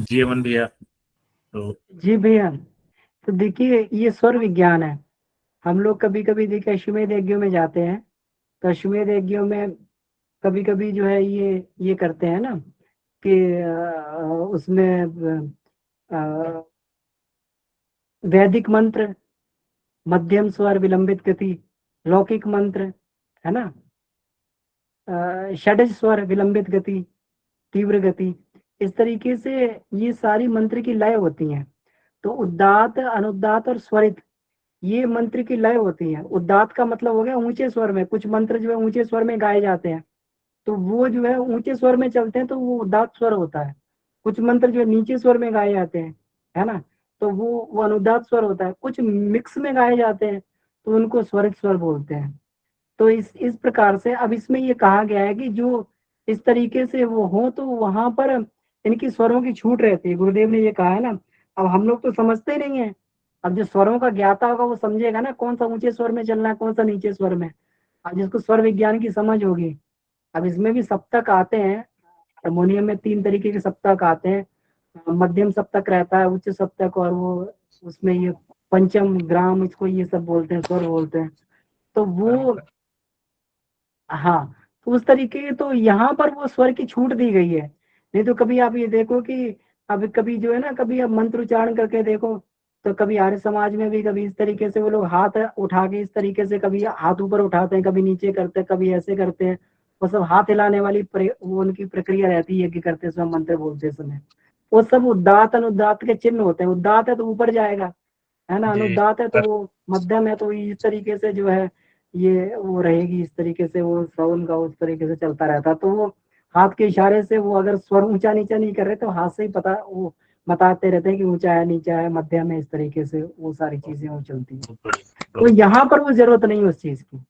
जी अमन भैया। तो जी भैया, तो देखिए ये स्वर विज्ञान है। हम लोग कभी कभी देखिए अश्वमेध यज्ञों में जाते हैं, तो अश्वमेध यज्ञों में कभी कभी जो है ये करते हैं ना कि उसमें वैदिक मंत्र, मध्यम स्वर, विलंबित गति, लौकिक मंत्र, है ना, षड्ज स्वर, विलंबित गति, तीव्र गति, इस तरीके से ये सारी मंत्र की लय होती हैं। तो उदात्त, अनुदात्त और स्वरित, ये मंत्र की लय होती है। उदात्त का मतलब हो गया ऊंचे स्वर में, कुछ मंत्र जो है ऊंचे स्वर में गाए जाते हैं, तो वो जो है ऊंचे स्वर में चलते हैं, तो वो उदात्त स्वर होता है। कुछ मंत्र जो है नीचे स्वर में गाए जाते हैं, है ना, तो वो अनुदात्त स्वर होता है। कुछ मिक्स में गाए जाते हैं, तो उनको स्वरित स्वर बोलते हैं। तो इस प्रकार से अब इसमें ये कहा गया है कि जो इस तरीके से वो हो, तो वहां पर इनकी स्वरों की छूट रहती है। गुरुदेव ने ये कहा है ना। अब हम लोग तो समझते नहीं है। अब जो स्वरों का ज्ञाता होगा वो समझेगा ना कौन सा ऊंचे स्वर में चलना है, कौन सा नीचे स्वर में। अब जिसको स्वर विज्ञान की समझ होगी। अब इसमें भी सप्तक आते हैं, हारमोनियम में 3 तरीके के सप्तक आते हैं। मध्यम सप्तक रहता है, उच्च सप्तक, और वो उसमें ये पंचम, ग्राम, इसको ये सब बोलते हैं, स्वर बोलते हैं। तो वो, हाँ, तो उस तरीके, तो यहाँ पर वो स्वर की छूट दी गई है। नहीं तो कभी आप ये देखो कि अब कभी जो है ना, कभी अब मंत्र उच्चारण करके देखो, तो कभी आर्य समाज में भी कभी इस तरीके से वो लोग हाथ उठा के इस तरीके से, कभी हाथ ऊपर उठाते हैं, कभी नीचे करते हैं, कभी ऐसे करते हैं। वो सब हाथ हिलाने वाली वो उनकी प्रक्रिया रहती है कि करते समय, मंत्र बोलते समय। वो सब उदात्त अनुदात्त के चिन्ह होते हैं। उदात्त है तो ऊपर जाएगा, है ना, जी अनुदात है तो वो मध्यम है, तो इस तरीके से जो है ये वो रहेगी, इस तरीके से वो साउंड का उस तरीके से चलता रहता है। तो वो हाथ के इशारे से, वो अगर स्वर ऊंचा नीचा नहीं कर रहे तो हाथ से ही पता वो बताते रहते हैं कि ऊंचा है, नीचा है, मध्यम है, इस तरीके से वो सारी चीजें वो चलती है। तो यहाँ पर वो जरूरत नहीं उस चीज की,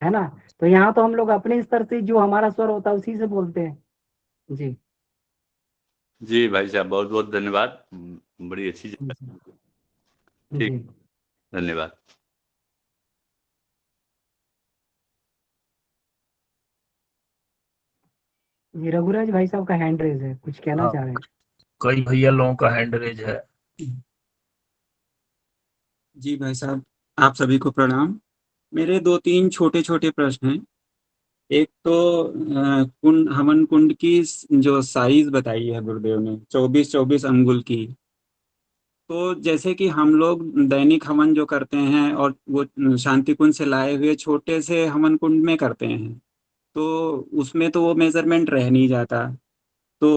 है ना। तो यहाँ तो हम लोग अपने स्तर से जो हमारा स्वर होता है उसी से बोलते हैं। जी जी भाई साहब, बहुत बहुत धन्यवाद, बड़ी अच्छी जगह। ठीक, जी धन्यवाद। जी। रघुराज भाई साहब का हैंड रेज है, कुछ कहना हाँ, चाह रहे हैं? कई भैया लोगों का हैंड रेज है। जी भाई साहब, आप सभी को प्रणाम। मेरे 2-3 छोटे छोटे प्रश्न हैं। एक तो कुंड, हवन कुंड की जो साइज बताई है गुरुदेव ने, 24-24 अंगुल की। तो जैसे कि हम लोग दैनिक हवन जो करते हैं और वो शांति कुंड से लाए हुए छोटे से हवन कुंड में करते हैं, तो उसमें तो वो मेजरमेंट रह नहीं जाता। तो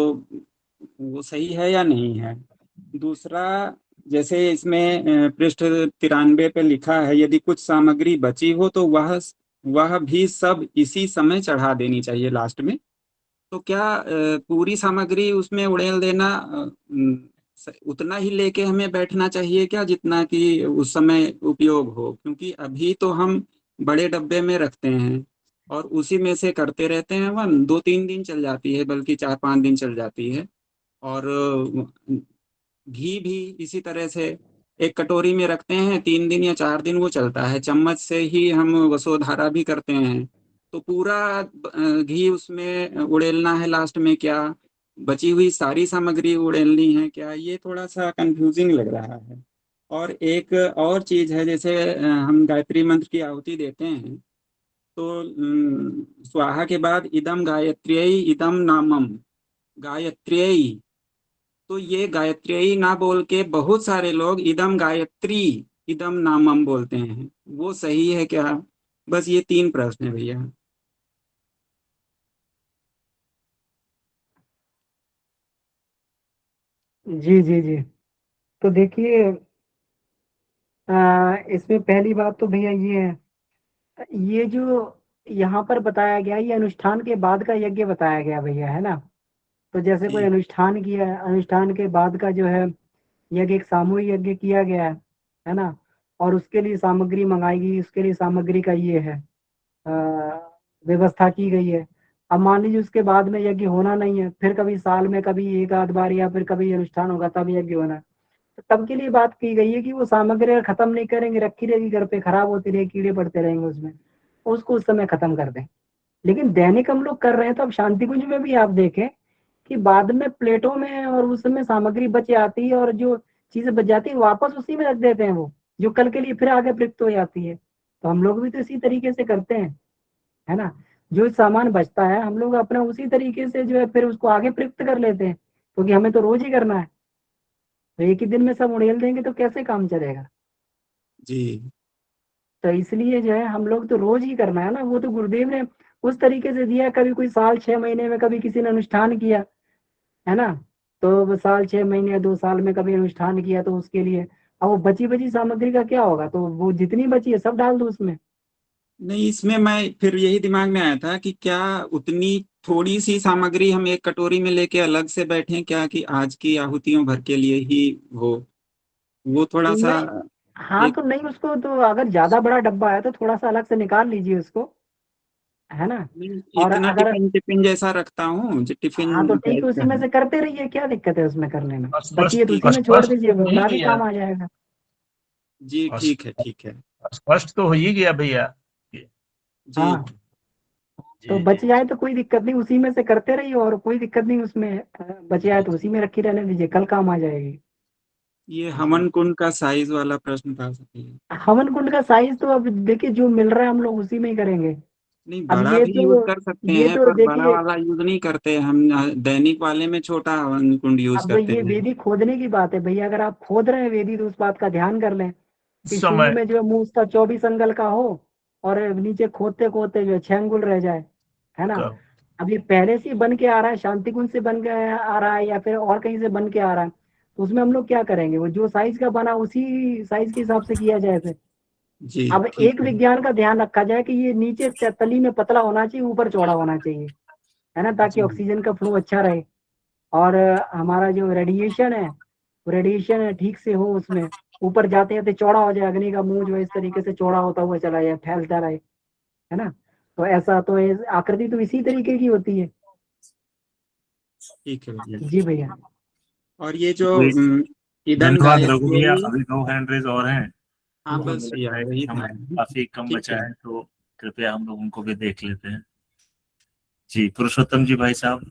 वो सही है या नहीं है? दूसरा, जैसे इसमें पृष्ठ 93 पे लिखा है, यदि कुछ सामग्री बची हो तो वह भी सब इसी समय चढ़ा देनी चाहिए लास्ट में। तो क्या पूरी सामग्री उसमें उड़ेल देना उतना ही लेके हमें बैठना चाहिए क्या, जितना कि उस समय उपयोग हो? क्योंकि अभी तो हम बड़े डब्बे में रखते हैं और उसी में से करते रहते हैं, वन 2-3 दिन चल जाती है, बल्कि 4-5 दिन चल जाती है। और घी भी इसी तरह से एक कटोरी में रखते हैं, 3 दिन या 4 दिन वो चलता है। चम्मच से ही हम वसुधारा भी करते हैं, तो पूरा घी उसमें उड़ेलना है लास्ट में क्या, बची हुई सारी सामग्री उड़ेलनी है क्या? ये थोड़ा सा कंफ्यूजिंग लग रहा है। और एक और चीज है, जैसे हम गायत्री मंत्र की आहुति देते हैं तो स्वाहा के बाद इदम गायत्र्यै इदम नामम, गायत्र्यै, तो ये गायत्री ना बोल के बहुत सारे लोग इदम गायत्री इदम नामम बोलते हैं, वो सही है क्या? बस ये 3 प्रश्न है भैया। जी जी जी। तो देखिए, इसमें पहली बात तो भैया ये है, ये जो यहाँ पर बताया गया, ये अनुष्ठान के बाद का यज्ञ बताया गया भैया, है ना। तो जैसे कोई जी अनुष्ठान किया, अनुष्ठान के बाद का जो है यज्ञ, एक सामूहिक यज्ञ किया गया है ना, और उसके लिए सामग्री मंगाई गई, उसके लिए सामग्री का ये है व्यवस्था की गई है। अब मान लीजिए उसके बाद में यज्ञ होना नहीं है, फिर कभी साल में कभी एक आध बार या फिर कभी अनुष्ठान होगा तब यज्ञ होना है, तो तब के लिए बात की गई है कि वो सामग्री अगर खत्म नहीं करेंगे, रखी रहेगी घर पे, खराब होती रहेगी, कीड़े पड़ते रहेंगे उसमें, उसको उस समय खत्म कर दें। लेकिन दैनिक हम लोग कर रहे हैं, तो अब शांति कुंज में भी आप देखें कि बाद में प्लेटों में और उस समय सामग्री बच जाती है, और जो चीजें बच जाती है वापस उसी में रख देते हैं, वो जो कल के लिए फिर आगे प्रयुक्त हो जाती है। तो हम लोग भी तो इसी तरीके से करते हैं, है ना। जो सामान बचता है हम लोग अपना उसी तरीके से जो है फिर उसको आगे प्रयुक्त कर लेते हैं, क्योंकि हमें तो रोज ही करना है। तो एक ही दिन में सब उड़ेल देंगे तो कैसे काम चलेगा। जी तो इसलिए जो है हम लोग तो रोज ही करना है ना, वो तो गुरुदेव ने उस तरीके से दिया। कभी कोई साल 6 महीने में कभी किसी ने अनुष्ठान किया, है ना, तो वो साल 6 महीने या 2 साल में कभी अनुष्ठान किया, तो उसके लिए अब वो बची बची सामग्री का क्या होगा, तो वो जितनी बची है सब डाल दो उसमें। नहीं, इसमें मैं फिर यही दिमाग में आया था कि क्या उतनी थोड़ी सी सामग्री हम एक कटोरी में लेके अलग से बैठें क्या, कि आज की आहुतियों भर के लिए ही हो, वो थोड़ा सा नहीं, हाँ एक। तो नहीं, उसको तो अगर ज्यादा बड़ा डब्बा है तो थोड़ा सा अलग से निकाल लीजिए उसको, है ना। और इतना अगर, टिफिन टिफिन जैसा रखता हूँ जो हाँ तो टिफिन ठीक है, टाइप उसी का में है। से करते रहिए, क्या दिक्कत है उसमें करने में। बची है स्पष्ट तो उसी में छोड़ स्पष्ट दीजिए, तो वो हो ही बड़ा भी गया। काम आ जाएगा। जी ठीक है ठीक है। स्पष्ट तो हो ही गया भैया। जी हाँ, तो जी बच जी। जाए तो कोई दिक्कत नहीं, उसी में से करते रहिए, और कोई दिक्कत नहीं उसमें। बच जाए तो उसी में रखी रहने दीजिए, कल काम आ जाएगी। ये हवन कुंड का साइज वाला प्रश्न था सही। हवन कुंड का साइज तो अब देखिए, जो मिल रहा है हम लोग उसी में ही करेंगे। नहीं, अब बड़ा ये भी यूज तो, कर सकते ये हैं, तो पर बड़ा देखिए, वाला यूज नहीं करते हम। दैनिक वाले में छोटा हवन कुंड यूज अब करते ये हैं। वेदी खोदने की बात है भैया। अगर आप खोद रहे हैं वेदी तो उस बात का ध्यान कर लें कि शुरू समय में जो है मुंह उसका 24 अंगल का हो, और नीचे खोदते खोदते जो है 6 अंगुल रह जाए, है ना। का अब ये पहले से ही बन के आ रहा है, शांति कुंज से बन के आ रहा है, या फिर और कहीं से बन के आ रहा है, तो उसमें हम लोग क्या करेंगे, वो जो साइज का बना उसी साइज के हिसाब से किया जाए फिर। जी अब ठीक एक है। विज्ञान का ध्यान रखा जाए कि ये नीचे तली में पतला होना चाहिए, ऊपर चौड़ा होना चाहिए, है ना, ताकि जी ऑक्सीजन का फ्लो अच्छा रहे, और हमारा जो रेडिएशन है, वो रेडिएशन ठीक से हो उसमें, ऊपर जाते जाते चौड़ा हो जाए, अग्नि का मुंह जो है इस तरीके से चौड़ा होता हुआ चला जाए, फैलता रहे, है ना। तो ऐसा तो आकृति तो इसी तरीके की होती है। ठीक है भैया। जी भैया। और ये जो कोई इदम धन्यवाद रघु भैया, गायत्री। अभी 2 हैंड रेज और हैं। हाँ तो हमें बस भैया लगता है कि वही था। समय काफी कम ठीक बचा है। है, तो कृपया हम लोग उनको भी देख लेते हैं। जी पुरुषोत्तम जी भाई साहब।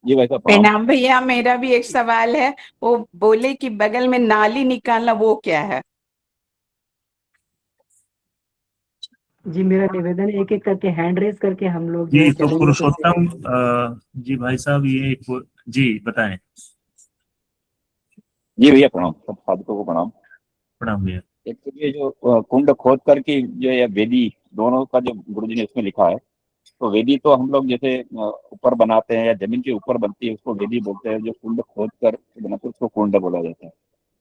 जी भाई साहब प्रणाम। प्रणाम भैया, मेरा भी एक सवाल है। वो बोले कि बगल में नाली निकालना, वो क्या है? जी, मेरा निवेदन है, एक एक करके हैंड रेस करके हम लोग जो है जी तो चलेंगे तो फिर। पुरुषोत्तम जी भाई साहब, जी बताएं। जी भैया प्रणाम, सब साधुओं को प्रणाम। प्रणाम भैया। एक तो ये जो कुंड खोद करके जो ये वेदी दोनों का जो गुरु जी ने इसमें लिखा है, तो वेदी तो हम लोग जैसे ऊपर बनाते हैं या जमीन के ऊपर बनती है उसको वेदी बोलते हैं, जो कुंड खोद कर बनाते हैं उसको कुंड बोला जाता है।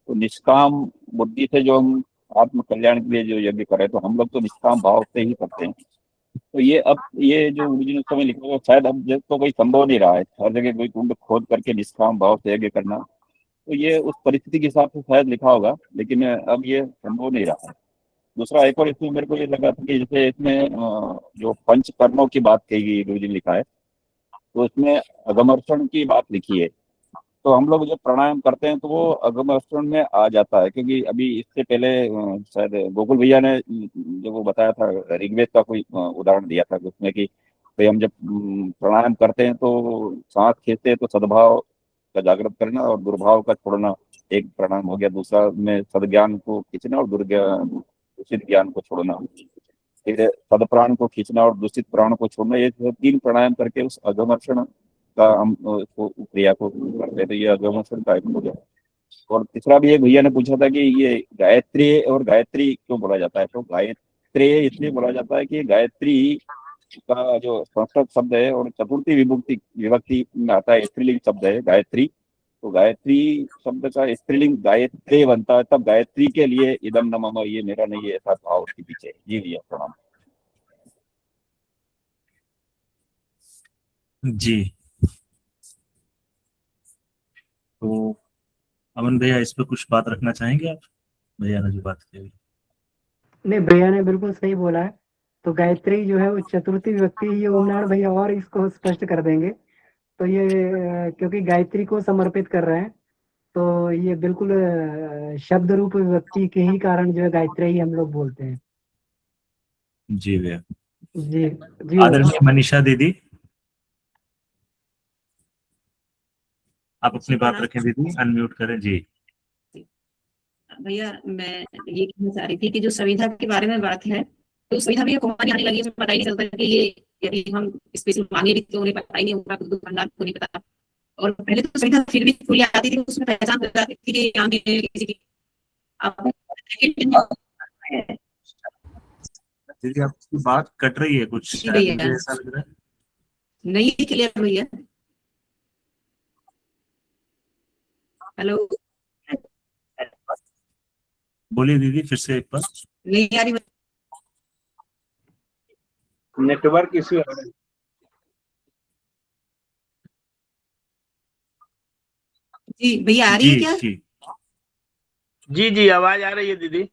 तो निष्काम बुद्धि से जो हम आत्म कल्याण के लिए जो यज्ञ करें, तो हम लोग तो निष्काम भाव से ही करते हैं। तो ये जो ओरिजिनल समय लिखा हुआ शायद अब तो कोई संभव नहीं रहा है हर जगह कोई कुंड खोद करके निष्काम भाव से यज्ञ करना। तो ये उस परिस्थिति के हिसाब से शायद लिखा होगा, लेकिन अब ये संभव नहीं रहा है। दूसरा एक और इसमें मेरे को ये लगा था कि जैसे इसमें जो पंच कर्मों की बात कही गई गुरु जी ने लिखा है, तो इसमें अगमर्षण की बात लिखी है। तो हम लोग जब प्राणायाम करते हैं तो वो अगमर्षण में आ जाता है, क्योंकि अभी इससे पहले शायद गोकुल भैया ने जो वो बताया था ऋग्वेद का कोई उदाहरण दिया था उसमें कि भाई हम जब प्राणायाम करते हैं तो सांस खींचते हैं तो सद्भाव का जागृत करना और दुर्भाव का छोड़ना एक प्राणायाम हो गया। दूसरा में सद्ज्ञान को खींचना और दूषित ज्ञान को छोड़ना। फिर सदप्राण को खींचना और दूषित प्राण को छोड़ना। ये 3 प्राणायाम करके उस अगमर्षण का हम क्रिया को करते हैं, तो ये अगमर्षण का एक हो गया। और तीसरा भी एक भैया ने पूछा था कि ये गायत्री और गायत्री क्यों बोला जाता है। तो गायत्री इसलिए बोला जाता है कि गायत्री का जो संस्कृत शब्द है और चतुर्थी विभक्ति में आता है, स्त्रीलिंग शब्द है गायत्री। तो गायत्री शब्द का स्त्रीलिंग गायत्री बनता है, तब गायत्री के लिए इदम नमः ये मेरा नहीं है, ऐसा भाव उसके पीछे। जी भैया प्रणाम। जी। तो अमन भैया इस पे कुछ बात रखना चाहेंगे आप? भैया ने जो बात की। नहीं, भैया ने बिल्कुल सही बोला है। तो गायत्री जो है वो चतुर्थी विभक्ति, ये ओम नारायण भैया और इसको स्पष्ट कर देंगे। तो ये क्योंकि गायत्री को समर्पित कर रहे हैं, तो ये बिल्कुल शब्द रूप विभक्ति के ही कारण जो है गायत्री ही हम लोग बोलते हैं। जी भैया। जी जी। आदरणीय मनीषा दीदी, आप अपनी बात रखें दीदी, अनम्यूट करें। जी भैया, मैं ये कहना चाह रही थी कि जो संविधा के बारे में बात है, तो संविधा भी कॉमन आने लगी है, पता ही नहीं चलता कि ये यदि हम स्पेशल मांगे भी तो उन्हें पता ही नहीं होगा, तो दुकानदार को नहीं पता। और पहले तो संविधा फिर भी खुली आती थी, उसमें पहचान हो जाती थी कि यहाँ की किसी की। अब दीदी आपकी बात कट रही है कुछ, जी भैया। मुझे ऐसा लग रहा है। नहीं क्लियर भैया। हेलो, बोलिए दीदी फिर से एक बार। नहीं आ रही नेटवर्क इश्यू है। जी भैया, आ रही है क्या? जी जी आवाज आ रही है दीदी।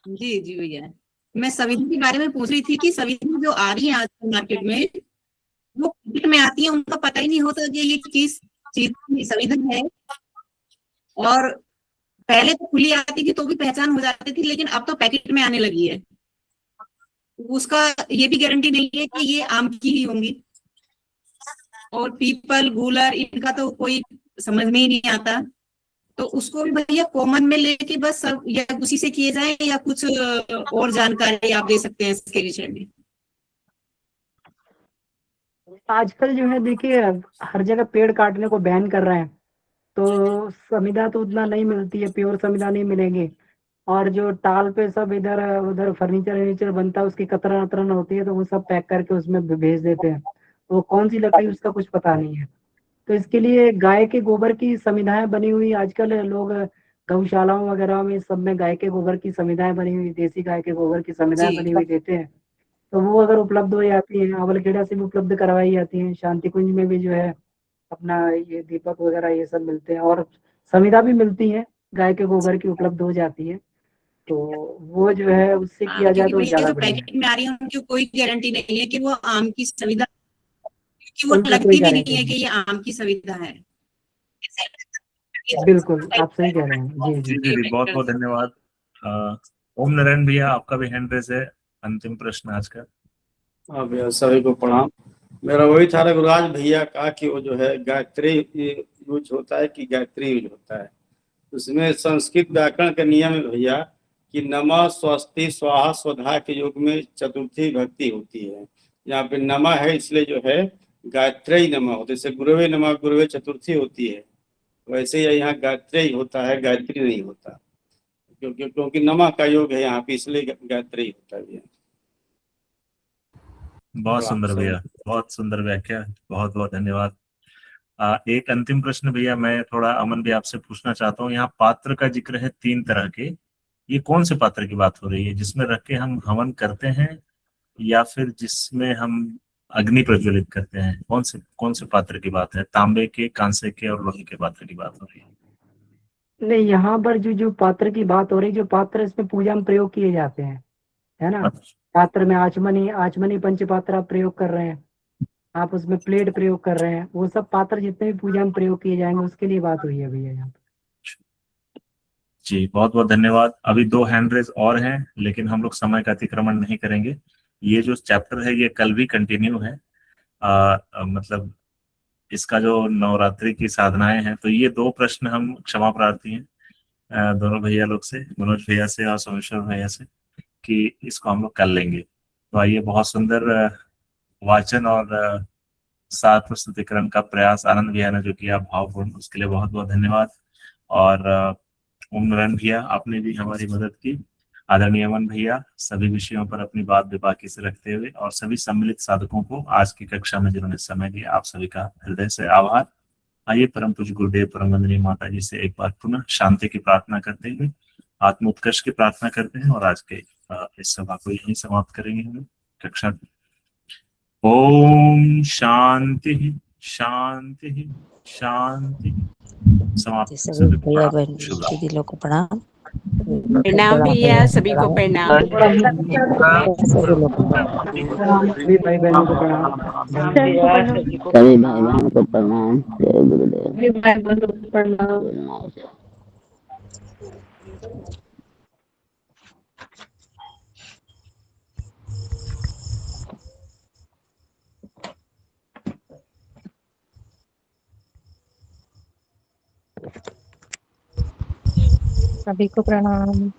जी जी भैया, मैं संविधा के बारे में पूछ रही थी कि संविधा जो आ रही है आजकल मार्केट में, वो पैकेट में आती है, उनका पता ही नहीं होता कि ये किस चीज की संविधा है। और पहले तो खुली आती थी तो भी पहचान हो जाती थी, लेकिन अब तो पैकेट में आने लगी है। उसका ये भी गारंटी नहीं है कि ये आम की ही होंगी। और पीपल, गूलर, इनका तो कोई समझ में ही नहीं आता। तो उसको भी भैया कॉमन में लेके बस सब या उसी से किए जाए, या कुछ और जानकारी आप दे सकते हैं इसके विषय में? आजकल जो है देखिए, हर जगह पेड़ काटने को बैन कर रहे हैं, तो संविधा तो उतना नहीं मिलती है, प्योर संविधा नहीं मिलेंगे। और जो टाल पे सब इधर उधर फर्नीचर बनता है, उसकी कतरन अतरन होती है, तो वो सब पैक करके उसमें भेज देते हैं। वो कौन सी लकड़ी, उसका कुछ पता नहीं है। तो इसके लिए गाय के गोबर की संविधाएं बनी हुई आजकल लोग गौशालाओं वगैरह में सब में गाय के गोबर की संविधाएं बनी हुई, देसी गाय के गोबर की संविधाएं बनी हुई देते हैं। तो वो अगर उपलब्ध हो जाती है, अवलखेड़ा से भी उपलब्ध करवाई जाती है, शांति कुंज में भी जो है अपना ये दीपक वगैरह ये सब मिलते हैं, और संविधा भी मिलती है गाय के गोबर की, उपलब्ध हो जाती है। तो वो जो है उससे किया जाए क्योंकि तो भैया ज्यादा जो बढ़िया है। पैकेट में आ रही है उनकी कोई गारंटी नहीं है कि वो आम की संविधा, क्योंकि वो उनकी कोई लगती भी गारंटी नहीं है नहीं। कि ये आम की संविधा है। बिल्कुल आप सही कह रहे हैं। जी जी जी दीदी बहुत बहुत धन्यवाद। ओम नारायण भैया आपका भी हैंड रेज है, अंतिम प्रश्न आज का। हाँ भैया, सभी को प्रणाम। मेरा वही था रघुराज भैया का कि वो जो है गायत्री यूज होता है कि गायत्री यूज होता है। उसमें संस्कृत व्याकरण का नियम है भैया कि नमः, स्वस्ति, स्वाहा, स्वधा के योग में चतुर्थी भक्ति होती है। यहाँ पे नमः है इसलिए जो है गायत्री नमः होता है। जैसे गुरुवे नमः, गुरुवे चतुर्थी होती है, वैसे ही यहाँ गायत्री होता है, गायत्री नहीं होता, क्योंकि नमः का योग है यहाँ पे, इसलिए गायत्री होता है भैया। बहुत तो सुंदर आप भैया, बहुत सुंदर व्याख्या, बहुत बहुत धन्यवाद। एक अंतिम प्रश्न भैया मैं थोड़ा अमन भी आपसे पूछना चाहता हूँ। यहाँ पात्र का जिक्र है 3 तरह के, ये कौन से पात्र की बात हो रही है? जिसमें रख के हम हवन करते हैं या फिर जिसमें हम अग्नि प्रज्वलित करते हैं? कौन से पात्र की बात है? तांबे के, कांसे के और लोहे के पात्र की बात हो रही है? नहीं, यहाँ पर जो जो पात्र की बात हो रही, जो पात्र इसमें पूजा में प्रयोग किए जाते हैं, है ना। पात्र में आचमनी पंचपात्र आप प्रयोग कर रहे हैं, आप उसमें प्लेट प्रयोग कर रहे हैं, वो सब पात्र जितने भी पूजा में प्रयोग किए जाएंगे उसके लिए बात हुई है भैया यहाँ पे। जी बहुत बहुत धन्यवाद। अभी 2 हैंड रेज और हैं, लेकिन हम लोग समय का अतिक्रमण नहीं करेंगे। ये जो चैप्टर है ये कल भी कंटिन्यू है। मतलब इसका जो नवरात्रि की साधनाएं हैं, तो ये 2 प्रश्न हम क्षमा प्रार्थी हैं दोनों भैया लोग से, मनोज भैया से और सोमेश्वर भैया से, कि इसको हम लोग कर लेंगे। तो आइए, बहुत सुंदर वाचन और साथ प्रस्तुतिकरण का प्रयास आनंद भैया ने जो किया भावपूर्ण, उसके लिए बहुत बहुत धन्यवाद। और ओम नारायण भैया, आपने भी हमारी मदद की। आदरणीय अमन भैया, सभी विषयों पर अपनी बात बेबाकी से रखते हुए, और सभी सम्मिलित साधकों को आज की कक्षा में जिन्होंने समय दिया, आप सभी का हृदय से आभार। आइए परम पूज्य गुरुदेव परम वंदनीय माता जी से एक बार पुनः शांति की प्रार्थना करते हुए आत्म उत्कर्ष की प्रार्थना करते हैं, और आज के इस सभा को यहीं समाप्त करेंगे हम कक्षा। ओम शांति शांति शांति। समाप्त। सभी भैया प्रणाम। बहन शुभ रात्रि। दीदी लोग को प्रणाम। प्रणाम भैया, सभी को प्रणाम। सभी लोग को प्रणाम। सभी भाई बहनों को प्रणाम। सभी भाई बहनों को प्रणाम। जय गुरुदेव। सभी को प्रणाम।